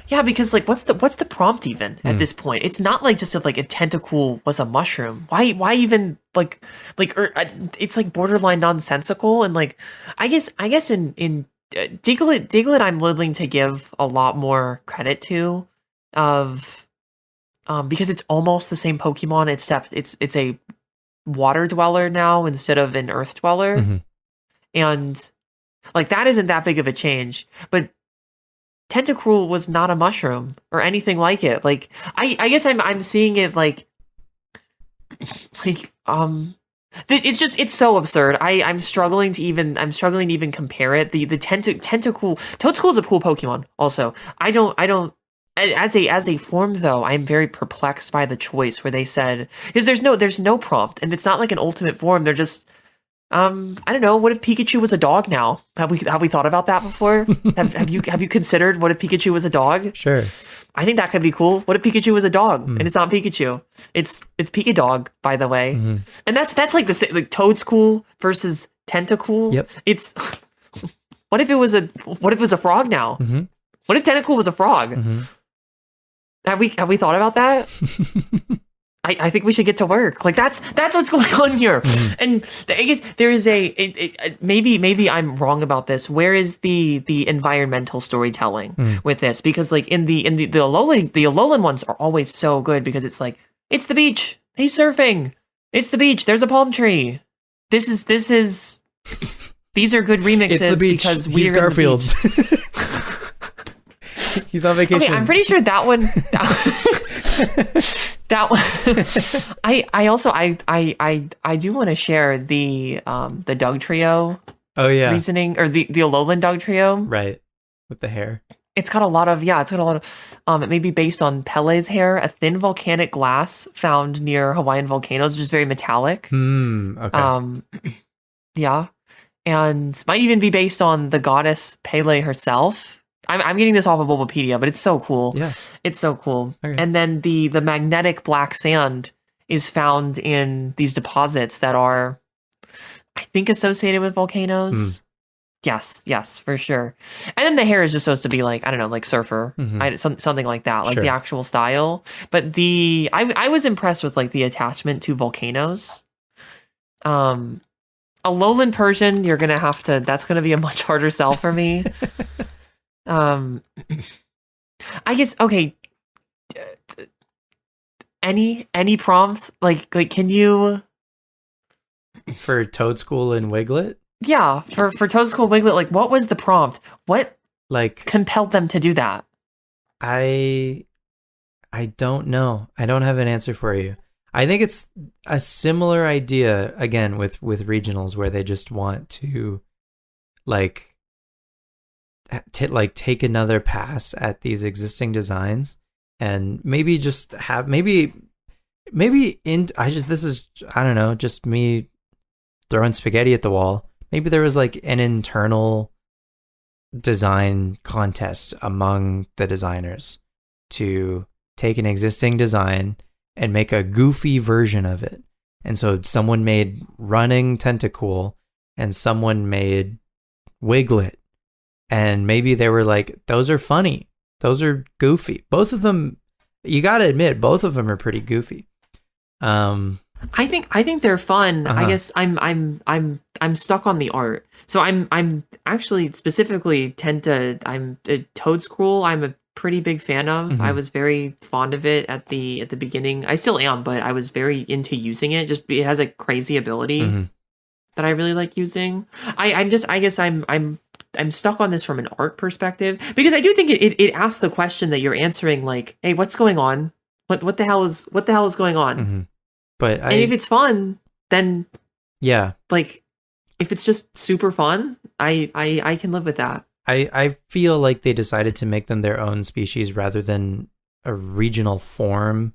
Yeah, because like what's the prompt even at this point? It's not like just if like a Tentacool was a mushroom. Why even like it's like borderline nonsensical. And like I guess in Diglett I'm willing to give a lot more credit to, of because it's almost the same Pokemon except it's a water dweller now instead of an earth dweller. Mm-hmm. And like that isn't that big of a change, but Tentacruel was not a mushroom or anything like it. Like I guess I'm seeing it like it's so absurd. I'm struggling to even compare it. The Tentacool Toadschool is a cool Pokemon also. I don't as a form though, I'm very perplexed by the choice where they said, because there's no prompt and it's not like an ultimate form. They're just I don't know. What if Pikachu was a dog now? Have we thought about that before? have you considered what if Pikachu was a dog? Sure. I think that could be cool. What if Pikachu was a dog and it's not Pikachu? It's Pika Dog, by the way. Mm-hmm. And that's like the like Toadschool versus Tentacool. Yep. It's what if it was a frog now? Mm-hmm. What if Tentacool was a frog? Mm-hmm. Have we thought about that? I think we should get to work. Like that's what's going on here. Mm-hmm. And I guess there is maybe I'm wrong about this. Where is the environmental storytelling with this? Because like in the Alolan ones are always so good because it's like it's the beach. He's surfing. It's the beach. There's a palm tree. This is these are good remixes. It's the beach. Because He's we're Garfield. He's on vacation. Okay, I'm pretty sure that one. That one. I also do want to share the Doug Trio. Oh yeah. Reasoning, or the Alolan Doug Trio. Right. With the hair. It's got a lot of it may be based on Pele's hair, a thin volcanic glass found near Hawaiian volcanoes, which is very metallic. Okay. Yeah. And might even be based on the goddess Pele herself. I'm getting this off of Bulbapedia, but it's so cool. Yeah. It's so cool. Okay. And then the magnetic black sand is found in these deposits that are, I think, associated with volcanoes. Yes, for sure. And then the hair is just supposed to be like, I don't know, like surfer, something like that, like Sure. the actual style. But I was impressed with like the attachment to volcanoes. Alolan Persian, that's gonna be a much harder sell for me. I guess okay. Any prompts like can you? For Toad School and Wiglet? Yeah, for Toad School Wiglet, like what was the prompt? What Like compelled them to do that? I don't know. I don't have an answer for you. I think it's a similar idea again with regionals where they just want to like take another pass at these existing designs and maybe just have maybe in this is I don't know, just me throwing spaghetti at the wall. Maybe there was like an internal design contest among the designers to take an existing design and make a goofy version of it. And so someone made Running Tentacool and someone made Wiglet. And maybe they were like, those are funny. Those are goofy. Both of them, you got to admit, both of them are pretty goofy. I think they're fun. I guess I'm stuck on the art. So I'm actually specifically I'm a Toad School. I'm a pretty big fan of. I was very fond of it at the beginning. I still am, but I was very into using it. Just it has a crazy ability that I really like using. I guess I'm stuck on this from an art perspective because I do think it asks the question that you're answering, like, hey, what's going on? What the hell is going on? But and if it's fun, then yeah, like if it's just super fun, I can live with that. I feel like they decided to make them their own species rather than a regional form,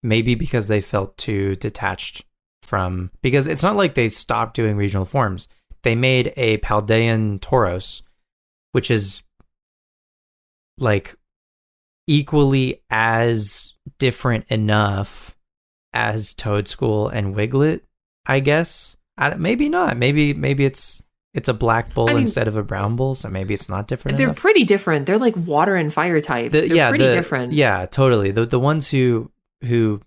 maybe because they felt too detached from, because it's not like they stopped doing regional forms. They made a Paldean Tauros, which is like equally as different enough as Toad School and Wiglet, I guess. Maybe not. Maybe it's a black bull instead of a brown bull, so maybe it's not different They're enough. pretty different. They're like water and fire type. They're pretty different. Yeah, totally. The ones who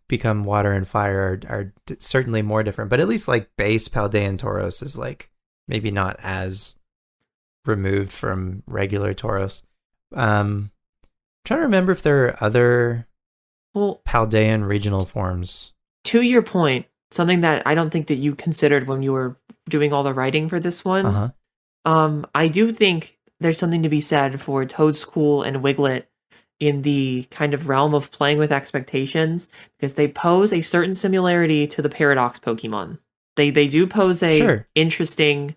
become water and fire are certainly more different, but at least like base Paldean Tauros is like maybe not as removed from regular Tauros. Trying to remember if there are other Paldean regional forms. To your point, something that I don't think that you considered when you were doing all the writing for this one. I do think there's something to be said for Toad School and Wiglet in the kind of realm of playing with expectations, because they pose a certain similarity to the Paradox Pokemon. They do pose a interesting.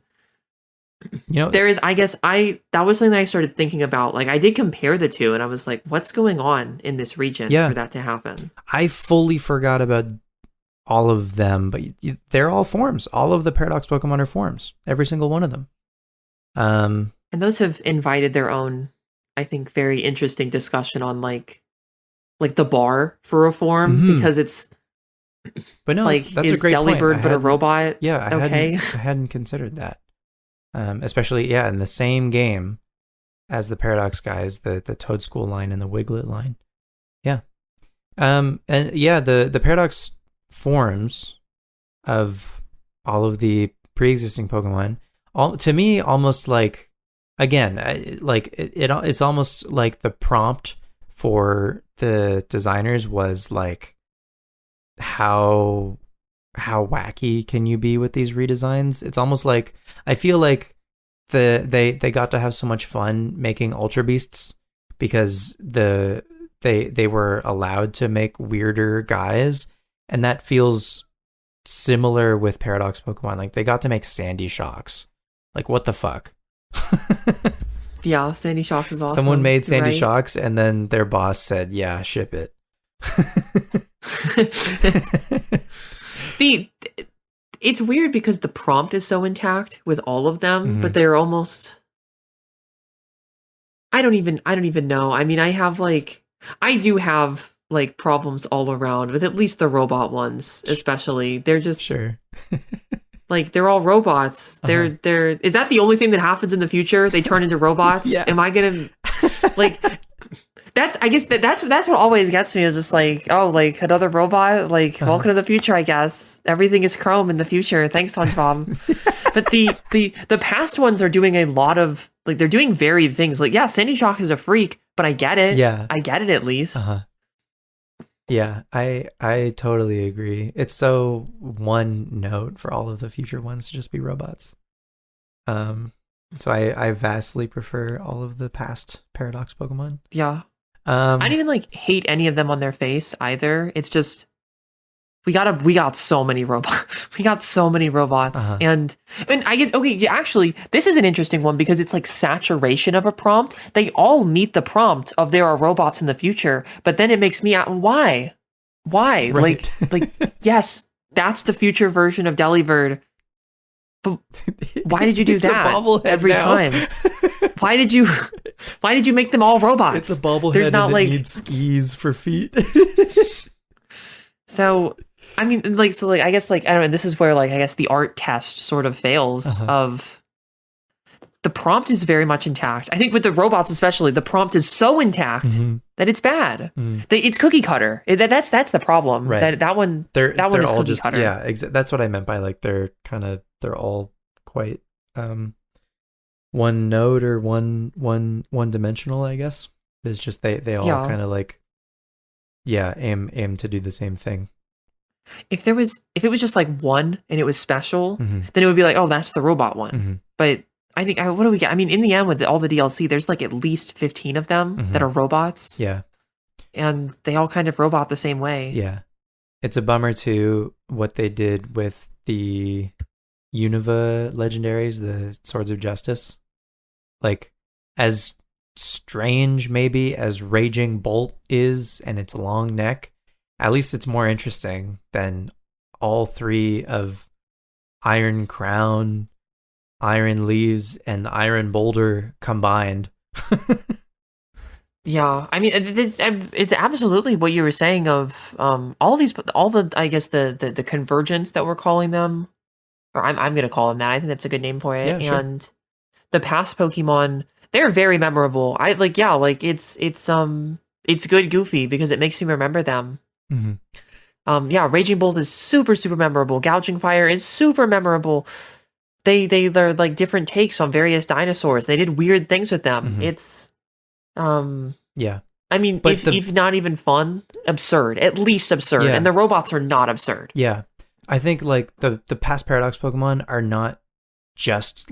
There is, I guess, that was something that I started thinking about. Like, I did compare the two, and I was like, what's going on in this region for that to happen? I fully forgot about all of them, but they're all forms. All of the Paradox Pokemon are forms. Every single one of them. And those have invited their own, I think, very interesting discussion on like the bar for a form, because it's. But no, like, that's a great point. Delibird but a robot? Yeah, I hadn't considered that. Especially, in the same game as the Paradox guys, the Toad School line and the Wiglet line. Yeah. And yeah, the Paradox forms of all of the pre-existing Pokemon, to me, almost like, again, it's almost like the prompt for the designers was like, how wacky can you be with these redesigns? It's almost like, I feel like they got to have so much fun making Ultra Beasts because they were allowed to make weirder guys, and that feels similar with Paradox Pokemon. Like, they got to make Sandy Shocks. Like, what the fuck? Yeah, Sandy Shocks is awesome. Someone made Sandy Shocks, and then their boss said, yeah, ship it. It's weird because the prompt is so intact with all of them, but they're almost, I don't even know. I mean, I do have like problems all around with at least the robot ones, especially. They're just like, they're all robots. They're is that the only thing that happens in the future? They turn into robots? Yeah. Am I gonna like I guess that's what always gets me, is just like, oh, like another robot, like welcome to the future, I guess. Everything is chrome in the future. Thanks, SpongeBob. But the past ones are doing a lot of, like, they're doing varied things. Like, yeah, Sandy Shock is a freak, but I get it. Yeah. I get it at least. Uh-huh. Yeah, I totally agree. It's so one note for all of the future ones to just be robots. So I vastly prefer all of the past Paradox Pokemon. Yeah. I don't even like hate any of them on their face either. It's just we got so many robots. We got so many robots. And I guess okay, yeah, actually, this is an interesting one because it's like saturation of a prompt. They all meet the prompt of there are robots in the future, but then it makes me why? Right. Like yes, that's the future version of Delibird. But why did you do that every time? Why did you make them all robots? It's a bobblehead. There's not and like it needs skis for feet. So, I mean, I guess, I don't know, this is where, I guess the art test sort of fails of the prompt is very much intact. I think with the robots especially, the prompt is so intact that it's bad. It's cookie cutter. That's the problem. Right. That one is all cookie just, cutter. Yeah, that's what I meant by, they're all quite one note or one dimensional, I guess. It's just they all kind of aim to do the same thing. If it was just one and it was special, then it would be like, oh, that's the robot one. But I think what do we get? I mean, in the end, with all the DLC, there's at least 15 of them that are robots. Yeah, and they all kind of robot the same way. Yeah, it's a bummer too what they did with the Unova legendaries, the Swords of Justice. As strange maybe as Raging Bolt is and its long neck, at least it's more interesting than all three of Iron Crown, Iron Leaves, and Iron Boulder combined. Yeah, I mean, it's absolutely what you were saying of all the I guess the convergence that we're calling them, or I'm gonna call them that. I think that's a good name for it. Yeah, and sure. The past Pokemon, they're very memorable. It's good goofy because it makes you remember them. Yeah, Raging Bolt is super memorable. Gouging Fire is super memorable. They're different takes on various dinosaurs. They did weird things with them. It's yeah. I mean, if not even fun, absurd. At least absurd. Yeah. And the robots are not absurd. Yeah. I think the past Paradox Pokemon are not just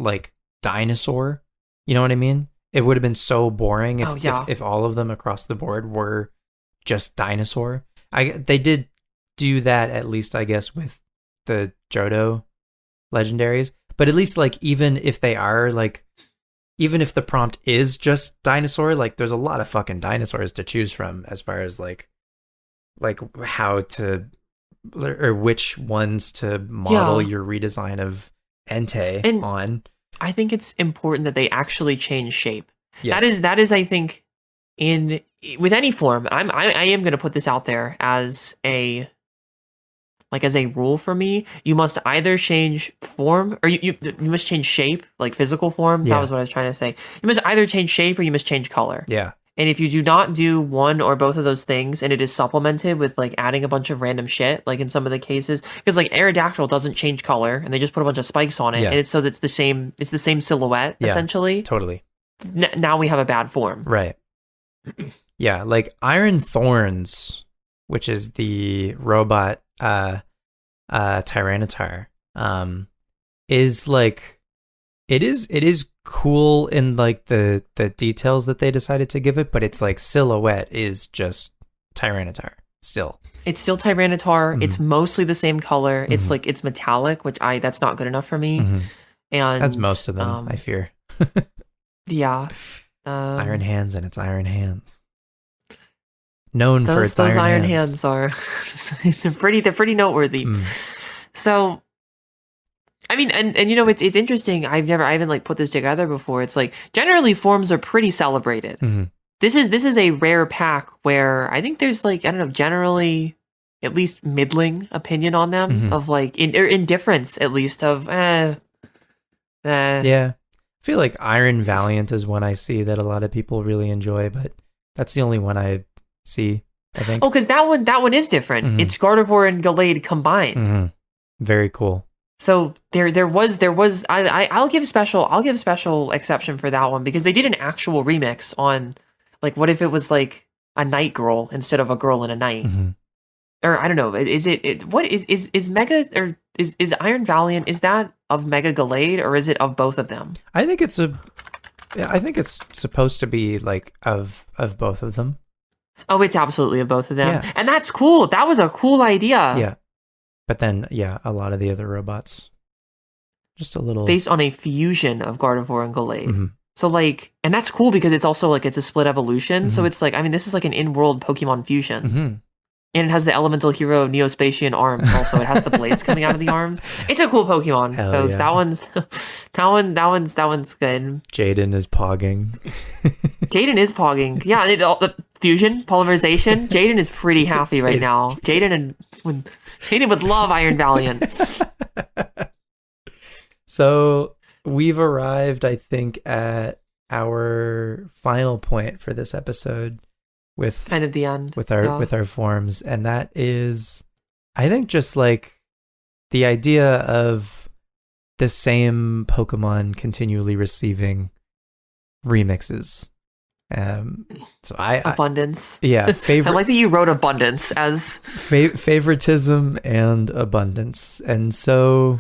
dinosaur. You know what I mean? It would have been so boring if all of them across the board were just dinosaur. They did do that, at least I guess, with the Johto legendaries. But at least even if they are even if the prompt is just dinosaur, there's a lot of fucking dinosaurs to choose from as far as how to or which ones to model your redesign of Entei on. I think it's important that they actually change shape. Yes. That is I think with any form, I am going to put this out there as a rule for me. You must either change form or you must change shape, physical form. Yeah. That was what I was trying to say. You must either change shape or you must change color. Yeah. And if you do not do one or both of those things, and it is supplemented with adding a bunch of random shit, in some of the cases, because Aerodactyl doesn't change color, and they just put a bunch of spikes on it, and it's so that's the same silhouette essentially. Totally. Now we have a bad form. Right. Yeah, Iron Thorns, which is the robot Tyranitar, is it is cool in the details that they decided to give it, but its silhouette is just Tyranitar still. It's still Tyranitar. It's mostly the same color. It's it's metallic, which that's not good enough for me. And that's most of them, I fear. Yeah. Iron Hands and its Iron Hands. Known for its those iron hands are they're pretty noteworthy. So I mean, and it's interesting. I haven't put this together before. It's generally forms are pretty celebrated. This is a rare pack where I think there's I don't know, generally at least middling opinion on them of indifference at least of Yeah. I feel Iron Valiant is one I see that a lot of people really enjoy, but that's the only one I see, I think. Oh, because that one is different. It's Gardevoir and Gallade combined. Very cool. So there was I'll give special exception for that one because they did an actual remix on Like, what if it was like a night girl instead of a girl in a night? Or I don't know. Is what is Mega or is Iron Valiant? Is that of Mega Gallade or is it of both of them? I think it's supposed to be like of both of them. Oh, it's absolutely of both of them. Yeah. And that's cool. That was a cool idea. Yeah. But then, a lot of the other robots, just a little... Based on a fusion of Gardevoir and Gallade. Mm-hmm. So, like, and that's cool because it's also, like, it's a split evolution. Mm-hmm. So it's like, I mean, this is like an in-world Pokemon fusion. Mm-hmm. And it has the Elemental Hero Neospatian arms also. It has the blades coming out of the arms. It's a cool Pokemon, Hell folks. yeah. That one's good. Jaden is pogging. Jaden is pogging. Yeah, the fusion, polymerization. Jaden is pretty happy right now. Jaden would love Iron Valiant. So we've arrived, I think, at our final point for this episode with kind of the end with our forms, and that is, I think, just like the idea of the same Pokemon continually receiving remixes. So abundance. Favorite. I like that you wrote abundance as favoritism and abundance, and so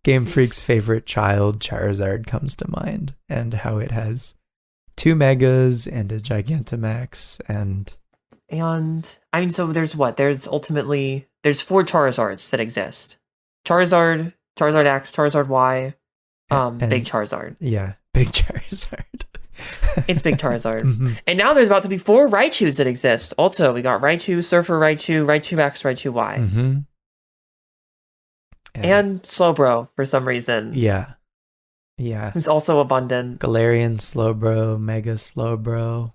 Game Freak's favorite child, Charizard, comes to mind, and how it has 2 Megas and a Gigantamax, and I mean, so there's 4 Charizards that exist: Charizard, Charizard X, Charizard Y, and Big Charizard. Yeah, Big Charizard. It's Big Charizard. Mm-hmm. And now there's about to be 4 Raichus that exist. Also, we got Raichu, Surfer Raichu, Raichu X, Raichu Y. Mm-hmm. And Slowbro for some reason. Yeah. Who's also abundant. Galarian Slowbro, Mega Slowbro.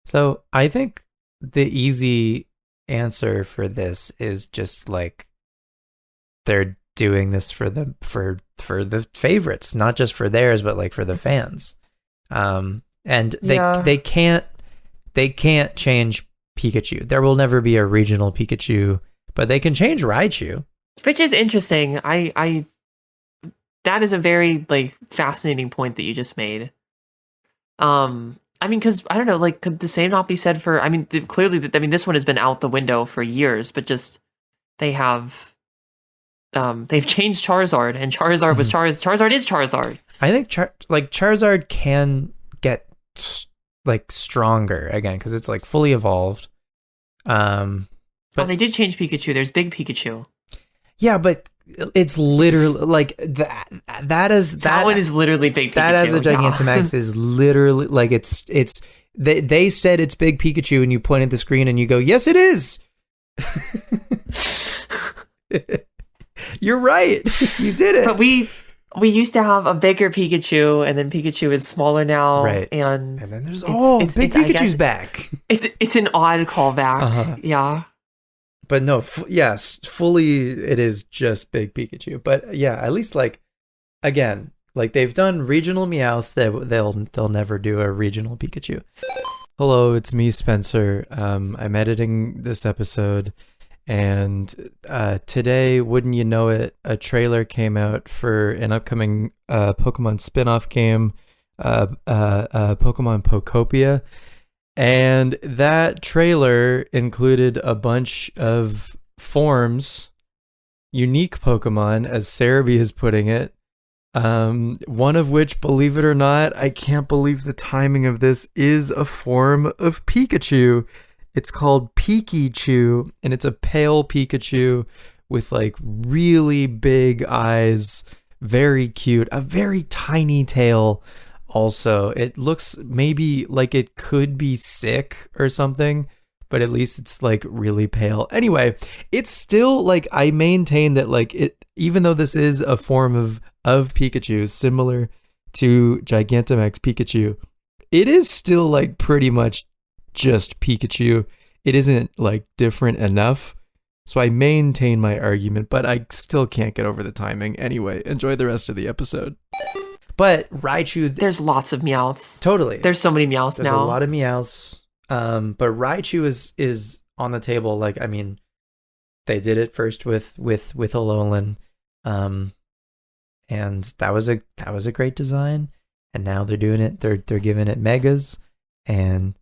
So I think the easy answer for this is just like they're doing this for the favorites, not just for theirs, but like for the fans. And they can't change Pikachu. There will never be a regional Pikachu, but they can change Raichu. Which is interesting. I that is a very like fascinating point that you just made. I mean, because I don't know, like, could the same not be said for? I mean, clearly, this one has been out the window for years, but just they've changed Charizard, and Charizard was Charizard is Charizard. I think Charizard can get like stronger again because it's like fully evolved. But they did change Pikachu. There's Big Pikachu. Yeah, but it's literally like that one is literally Big Pikachu. That as a Gigantamax is literally like it's they said it's Big Pikachu and you point at the screen and you go, yes it is. You're right. You did it. But we used to have a bigger Pikachu, and then Pikachu is smaller now. Right. And then there's Big Pikachu's back. It's an odd callback. Uh-huh. Yeah. But no, fully it is just Big Pikachu. But yeah, at least like again, like they've done regional Meowth, they'll never do a regional Pikachu. Hello, it's me, Spencer. I'm editing this episode, and today, wouldn't you know it, a trailer came out for an upcoming Pokemon spin-off game, Pokemon Pokopia. And that trailer included a bunch of forms, unique Pokemon, as Cerebi is putting it. One of which, believe it or not, I can't believe the timing of this, is a form of Pikachu. It's called Pikachu, and it's a pale Pikachu with like really big eyes, very cute, a very tiny tail. Also, it looks maybe like it could be sick or something, but at least it's like really pale. Anyway, it's still like, I maintain that like it, even though this is a form of Pikachu similar to Gigantamax Pikachu, it is still like pretty much just Pikachu. It isn't like different enough. So I maintain my argument, but I still can't get over the timing. Anyway, enjoy the rest of the episode. But Raichu... There's lots of Meowths. Totally. There's so many Meowths now. There's a lot of Meowths. But Raichu is on the table. Like, I mean, they did it first with Alolan. And that was a great design. And now they're doing it. They're giving it Megas. And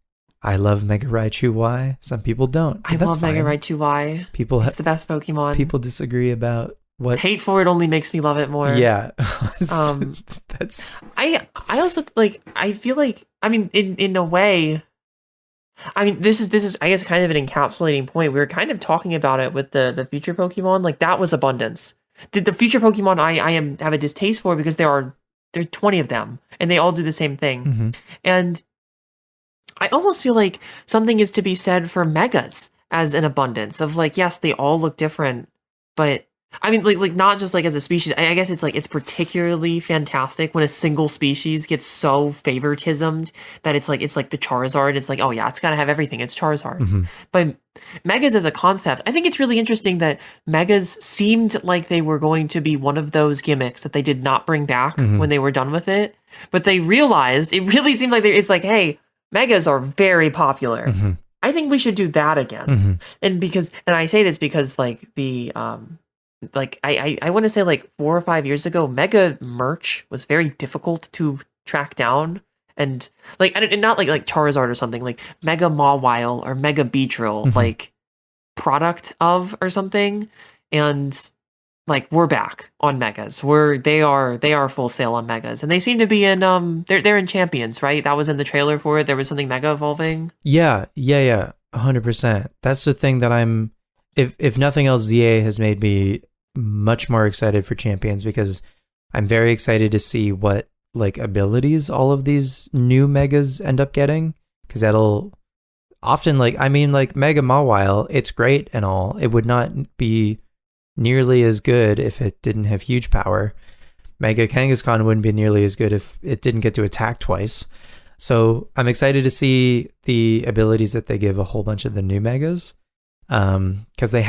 I love Mega Raichu Y. Some people don't. I That's love Mega fine. Raichu Y. People It's the best Pokemon. people disagree about what. Hate for it only makes me love it more. Yeah, That's I also like, I feel like, I mean, in a way, I mean, this is I guess kind of an encapsulating point. We were kind of talking about it with the future Pokemon. Like, that was abundance. The future Pokemon I have a distaste for, because there are 20 of them and they all do the same thing. Mm-hmm. And I almost feel like something is to be said for megas as an abundance of, like, yes, they all look different, but I mean, like not just like as a species. I guess it's like, it's particularly fantastic when a single species gets so favoritismed that it's like the Charizard. It's like, oh yeah, it's gotta have everything. It's Charizard. Mm-hmm. But megas as a concept, I think it's really interesting that megas seemed like they were going to be one of those gimmicks that they did not bring back when they were done with it. But they realized, it really seemed like it's like, hey, megas are very popular. Mm-hmm. I think we should do that again. And I say this because, like, the like I want to say, like, 4 or 5 years ago, mega merch was very difficult to track down, and like, and not like Charizard or something, like Mega Mawile or Mega Beedrill, like product of or something, and like, we're back on megas. They are full sale on megas, and they seem to be in they're in Champions, right? That was in the trailer for it. There was something mega evolving. Yeah, 100%. That's the thing that I'm. If nothing else, ZA has made me much more excited for Champions, because I'm very excited to see what, like, abilities all of these new megas end up getting, because that'll often, like, I mean, like, Mega Mawile, it's great and all. It would not be nearly as good if it didn't have huge power. Mega Kangaskhan wouldn't be nearly as good if it didn't get to attack twice. So I'm excited to see the abilities that they give a whole bunch of the new megas, because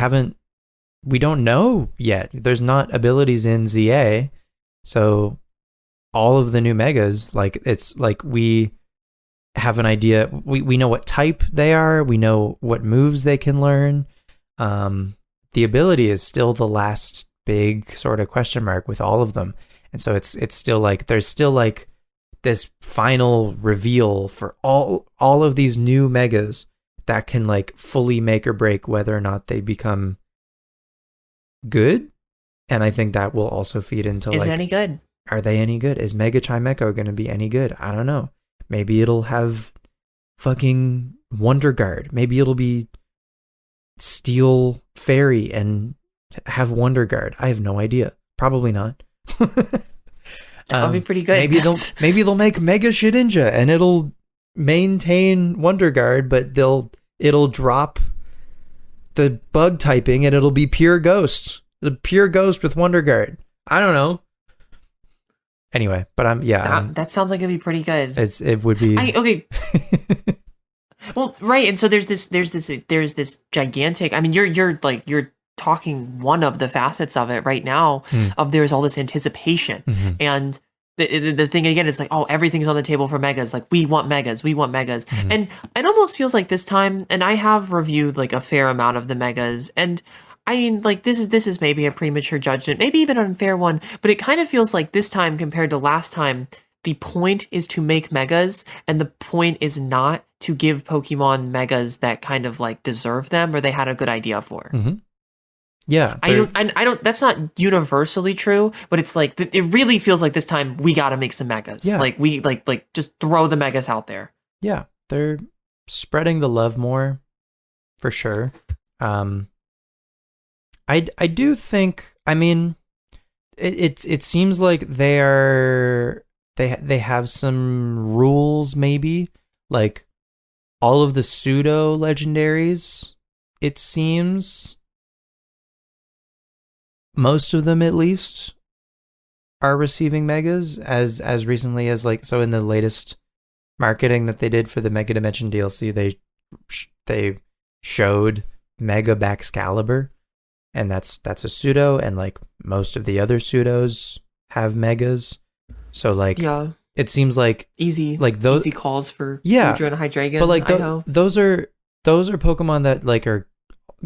we don't know yet. There's not abilities in ZA, so all of the new megas, like, it's like we have an idea. We know what type they are. We know what moves they can learn. The ability is still the last big sort of question mark with all of them, and so it's still like, there's still like this final reveal for all of these new megas that can, like, fully make or break whether or not they become good. And I think that will also feed into, Is like, it any good? Are they any good? Is Mega Chimecho going to be any good? I don't know. Maybe it'll have fucking Wonder Guard. Maybe it'll be Steel Fairy and have Wonder Guard. I have no idea. Probably not. That'll be pretty good. Maybe they'll make Mega Shedinja and it'll maintain Wonder Guard, but it'll drop the bug typing and it'll be pure ghost. The pure ghost with Wonder Guard. I don't know. Anyway, but that sounds like it'd be pretty good. It would be. Okay. Well, right, and so there's this gigantic. I mean, you're talking one of the facets of it right now. Of there's all this anticipation, and the thing again is like, oh, everything's on the table for megas. Like, we want megas, and it almost feels like this time. And I have reviewed, like, a fair amount of the megas, and I mean, like, this is maybe a premature judgment, maybe even an unfair one, but it kind of feels like this time compared to last time, the point is to make megas, and the point is not to give Pokemon megas that kind of, like, deserve them or they had a good idea for. Yeah, I don't. That's not universally true, but it's like, it really feels like this time we got to make some megas. Yeah. Like, we like just throw the megas out there. Yeah, they're spreading the love more, for sure. I do think. I mean, it seems like they have some rules, maybe, like all of the pseudo legendaries. It seems most of them, at least, are receiving megas as recently as, like, so in the latest marketing that they did for the Mega Dimension DLC, they showed Mega Baxcalibur, and that's a pseudo, and, like, most of the other pseudos have megas. So, like, yeah, it seems like easy calls for Hydra and Hydreigon. But, like, those are Pokemon that, like, are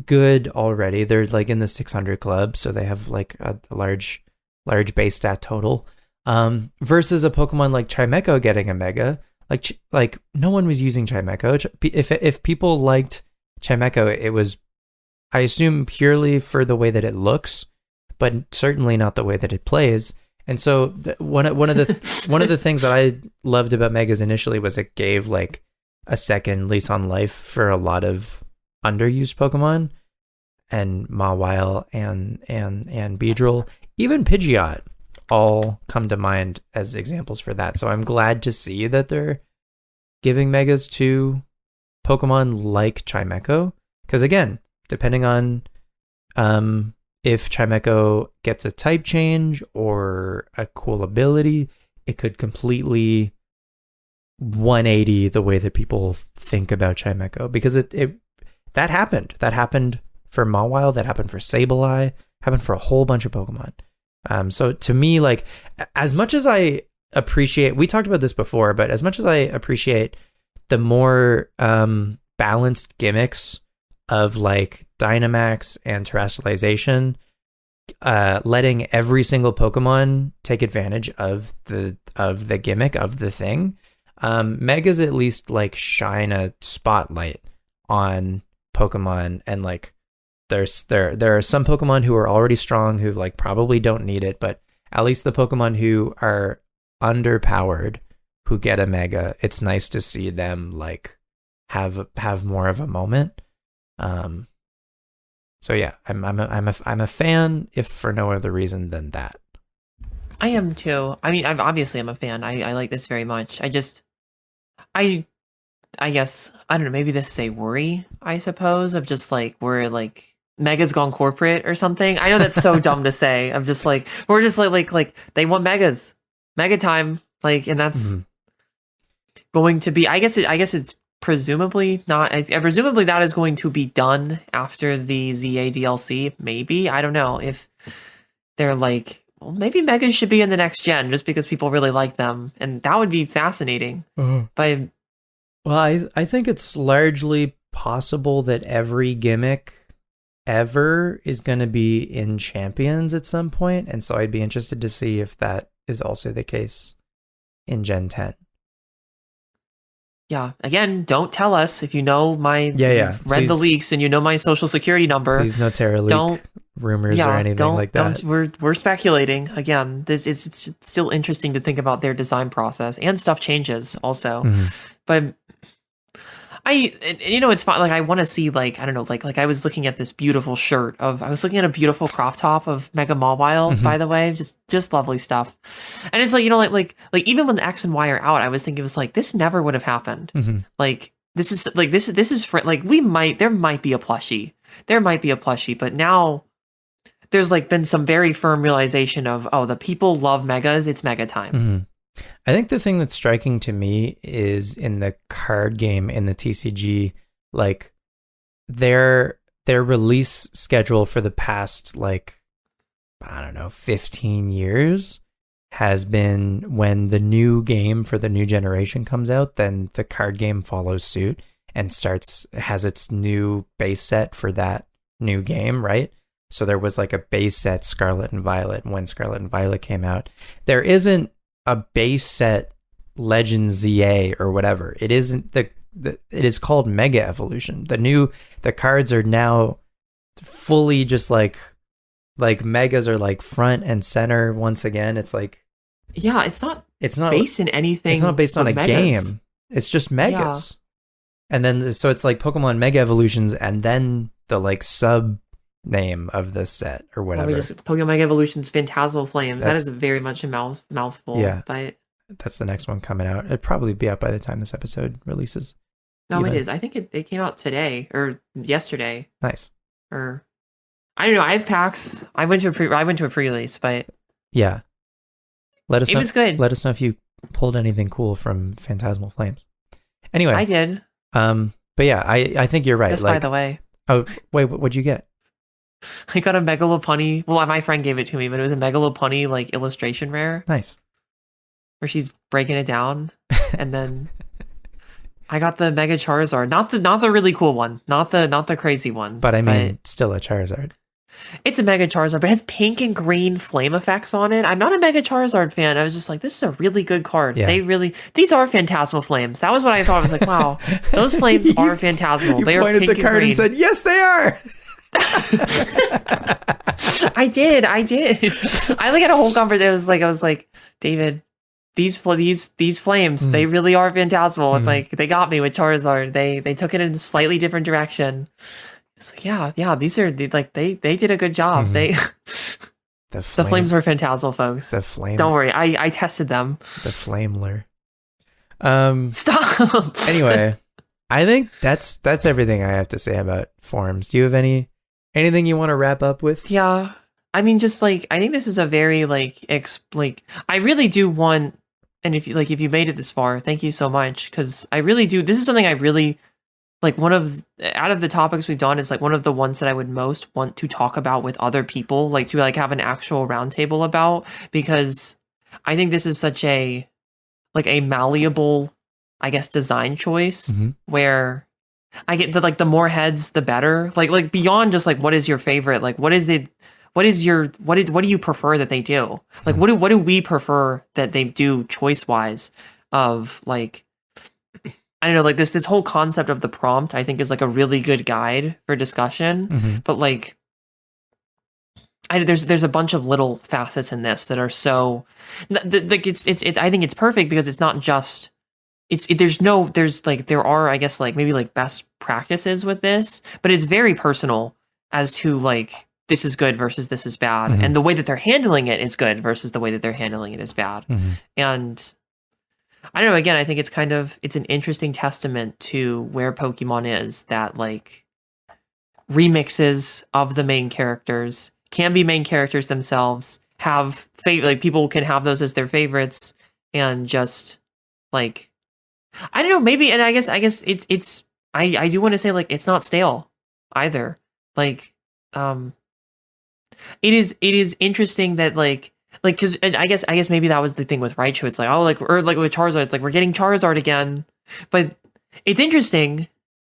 good already. They're, like, in the 600 club, so they have, like, a large base stat total. Versus a Pokemon like Chimecho getting a mega, like no one was using Chimecho. If people liked Chimecho, it was, I assume, purely for the way that it looks, but certainly not the way that it plays. And so one of the things that I loved about Megas initially was it gave like a second lease on life for a lot of underused Pokemon, and Mawile and Beedrill, even Pidgeot, all come to mind as examples for that. So I'm glad to see that they're giving Megas to Pokemon like Chimecho, because again, depending on if Chimecho gets a type change or a cool ability, it could completely 180 the way that people think about Chimecho, because that happened for Mawile, that happened for Sableye, happened for a whole bunch of Pokemon. So to me, like, as much as I appreciate, we talked about this before, but as much as I appreciate the more balanced gimmicks of like Dynamax and Terrestrialization, letting every single Pokemon take advantage of the gimmick of the thing, Megas at least like shine a spotlight on Pokemon, and like there are some Pokemon who are already strong who like probably don't need it, but at least the Pokemon who are underpowered who get a Mega, it's nice to see them like have more of a moment. So yeah, I'm a fan, if for no other reason than that. I am too. I mean, I'm a fan. I like this very much. I guess, I don't know, maybe this is a worry, I suppose, of just like, we're like, Mega's gone corporate or something. I know that's so dumb to say. I'm just like, we're just like they want Megas. Mega time. Like, and that's going to be, I guess it's presumably not, presumably that is going to be done after the ZA DLC, maybe. I don't know if they're like, well, maybe Megas should be in the next gen just because people really like them, and that would be fascinating. But well, I think it's largely possible that every gimmick ever is going to be in Champions at some point, and so I'd be interested to see if that is also the case in Gen 10. Yeah, again, don't tell us if you know my read the leaks and you know my social security number. Please no Terra leak rumors or anything like that. We're speculating. Again, it's still interesting to think about their design process, and stuff changes also. But it's fine. Like, I want to see, like, I don't know, like I was looking at this beautiful shirt I was looking at a beautiful crop top of Mega Mawile, by the way, just lovely stuff. And it's like, like even when the X and Y are out, I was thinking, it was like, this never would have happened. Like, this is like, there might be a plushie, but now there's like been some very firm realization of, oh, the people love Megas. It's Mega time. I think the thing that's striking to me is in the card game, in the TCG, like their release schedule for the past, like, I don't know, 15 years has been, when the new game for the new generation comes out, then the card game follows suit and has its new base set for that new game, right? So there was like a base set Scarlet and Violet when Scarlet and Violet came out. There isn't a base set Legend ZA or whatever. It isn't it is called Mega Evolution. The cards are now fully just like Megas are like front and center once again. It's like, yeah, it's not based in anything. It's not based on a Megas. Game. It's just Megas. Yeah. And then so it's like Pokemon Mega Evolutions, and then the like sub name of the set or whatever. Pokemon Mega Evolutions Phantasmal Flames. That is very much a mouthful. Yeah, but that's the next one coming out. It'd probably be out by the time this episode releases. No, it is. I think it came out today or yesterday. Nice. Or I don't know. I have packs. I went to a pre-release, but yeah. Let us know. It was good. Let us know if you pulled anything cool from Phantasmal Flames. Anyway, I did. But yeah, I think you're right. Just by the way. Oh wait, what'd you get? I got a Megalopunny. Well, my friend gave it to me, but it was a Megalopunny like illustration rare. Nice. Where she's breaking it down, and then I got the Mega Charizard, not the really cool one, not the crazy one. But I mean, still a Charizard. It's a Mega Charizard, but it has pink and green flame effects on it. I'm not a Mega Charizard fan. I was just like, this is a really good card. Yeah. These are Phantasmal flames. That was what I thought. I was like, wow, those flames are Phantasmal. You They are pointed pink the card and said, yes, they are. I did. I like had a whole conversation. I was like, David, these flames, they really are Phantasmal. And like, they got me with Charizard. They took it in a slightly different direction. It's like, yeah, these are like they did a good job. The flames were Phantasmal, folks. The flame. Don't worry, I tested them. The flameler. Stop. Anyway, I think that's everything I have to say about forums. Do you have anything you want to wrap up with? Yeah, I mean, just like I think this is a very like I really do want, and if you made it this far, thank you so much, because I really do. This is something I really like. Out of the topics we've done is like one of the ones that I would most want to talk about with other people, like to like have an actual roundtable about, because I think this is such a malleable, I guess, design choice where I get the more heads the better. Like beyond just like what is your favorite? Like what do you prefer that they do? Like what do we prefer that they do choice wise of like, I don't know, like this whole concept of the prompt I think is like a really good guide for discussion. But like there's a bunch of little facets in this that are so like it's I think it's perfect because it's not just there are I guess like maybe like best practices with this, but it's very personal as to like this is good versus this is bad, and the way that they're handling it is good versus the way that they're handling it is bad. And I don't know, again, I think it's an interesting testament to where Pokemon is, that like remixes of the main characters can be main characters themselves, have like people can have those as their favorites, and just like I don't know, maybe, and I guess it's I do want to say like it's not stale either. Like it is interesting that like because I guess maybe that was the thing with Raichu. It's like, oh, like or like with Charizard, it's like we're getting Charizard again, but it's interesting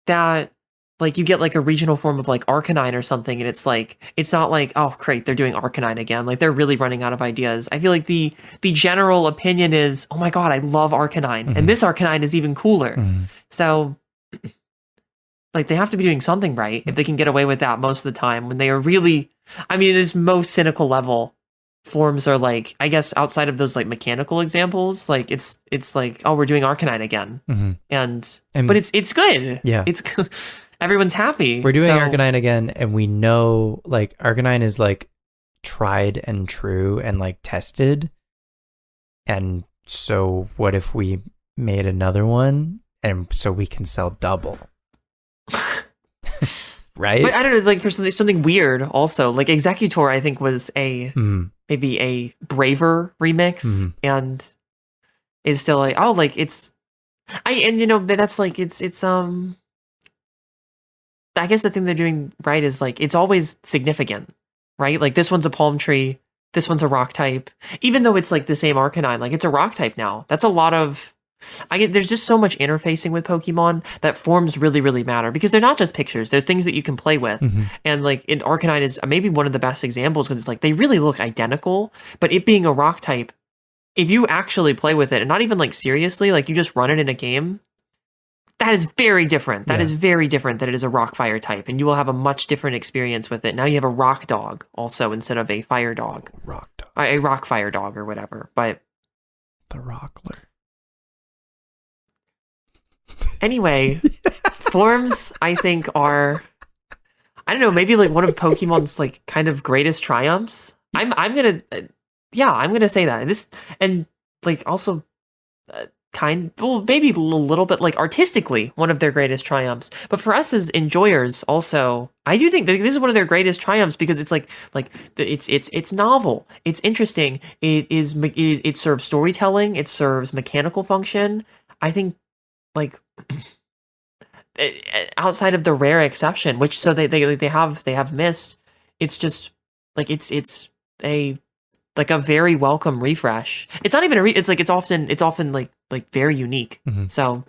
that like you get like a regional form of like Arcanine or something, and it's like it's not like, oh great, they're doing Arcanine again, like they're really running out of ideas. I feel like the general opinion is, oh my god, I love Arcanine, and this Arcanine is even cooler. So like they have to be doing something right if they can get away with that most of the time, when they are really, I mean, this most cynical level forms are like, I guess outside of those like mechanical examples, like it's like, oh, we're doing Arcanine again, and but it's good. Yeah, it's everyone's happy. We're doing Arcanine again, and we know like Arcanine is like tried and true and like tested. And so what if we made another one, and so we can sell double? Right? But I don't know, like for something weird also, like Executor I think was a maybe a braver remix, and is still like, oh, like it's and you know, that's like it's I guess the thing they're doing right is like it's always significant, right? Like this one's a palm tree, this one's a rock type, even though it's like the same Arcanine, like it's a rock type now. That's a lot of there's just so much interfacing with Pokemon that forms really, really matter, because they're not just pictures. They're things that you can play with. And like in Arcanine is maybe one of the best examples, because it's like they really look identical, but it being a rock type, if you actually play with it and not even like seriously, like you just run it in a game, that is very different. That is very different than it is a rock fire type, and you will have a much different experience with it. Now you have a rock dog also instead of a fire dog. Rock dog. A rock fire dog or whatever. But the Rockler. Anyway, forms I think are, I don't know, maybe like one of Pokemon's like kind of greatest triumphs. I'm gonna say that this, and like also maybe a little bit like artistically one of their greatest triumphs. But for us as enjoyers, also, I do think that this is one of their greatest triumphs, because it's it's novel, it's interesting, it serves storytelling, it serves mechanical function. I think like outside of the rare exception, which so they have missed, it's just like it's a like a very welcome refresh. It's not even it's like it's often like very unique. So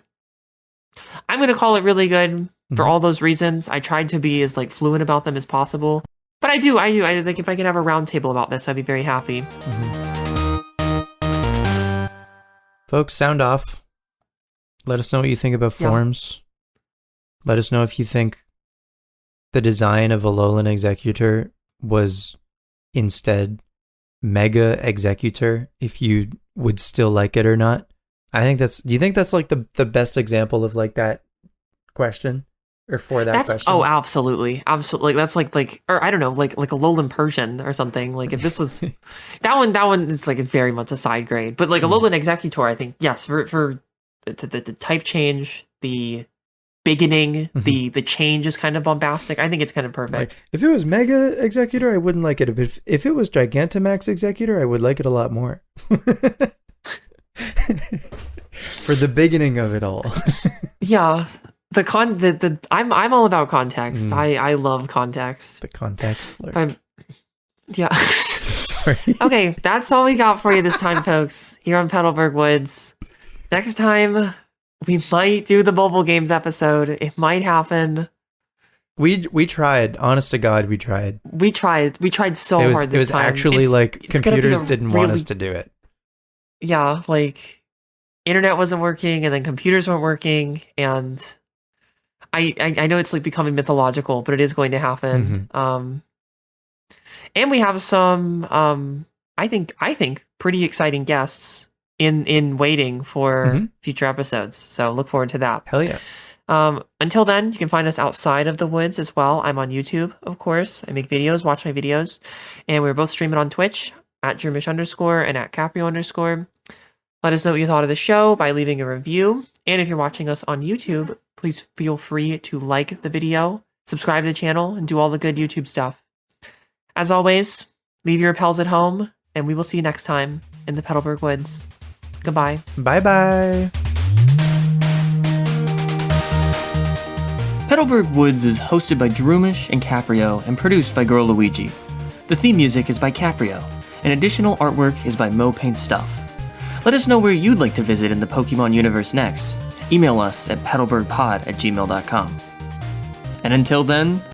I'm gonna call it really good for all those reasons. I tried to be as like fluent about them as possible. But I do. I think if I could have a round table about this, I'd be very happy. Folks, sound off. Let us know what you think about forms. Let us know if you think the design of Alolan Executor was instead Mega Executor, if you would still like it or not. Do you think that's like the best example of like that question? Or for that question? Oh, absolutely. Absolutely. That's like, or I don't know, like a Alolan Persian or something. Like if this was that one is like very much a side grade. But like a Alolan Executor, I think, yes, for the type change, the beginning, the change is kind of bombastic. I think it's kind of perfect. Like, if it was Mega Executor, I wouldn't like it. But if it was Gigantamax Executor, I would like it a lot more. For the beginning of it all. Yeah. I'm all about context. I love context. The context. Yeah. Sorry. Okay, that's all we got for you this time, folks. Here on Petalburg Woods. Next time, we might do the mobile games episode. It might happen. We tried. Honest to God, we tried. We tried so hard this time. It was actually like computers didn't want us to do it. Yeah, like internet wasn't working, and then computers weren't working, and I know it's like becoming mythological, but it is going to happen. And we have some I think pretty exciting guests in waiting for future episodes. So look forward to that. Hell yeah. Until then, you can find us outside of the woods as well. I'm on YouTube, of course. I make videos, watch my videos, and we're both streaming on Twitch at Droomish _ and at Capreo _. Let us know what you thought of the show by leaving a review. And if you're watching us on YouTube, please feel free to like the video, subscribe to the channel, and do all the good YouTube stuff. As always, leave your pals at home, and we will see you next time in the Petalburg Woods. Goodbye. Bye-bye. Petalburg Woods is hosted by Droomish and Capreo and produced by Girl Luigi. The theme music is by Capreo, and additional artwork is by Mo Paint Stuff. Let us know where you'd like to visit in the Pokémon Universe next. Email us at petalburgpod@gmail.com. And until then,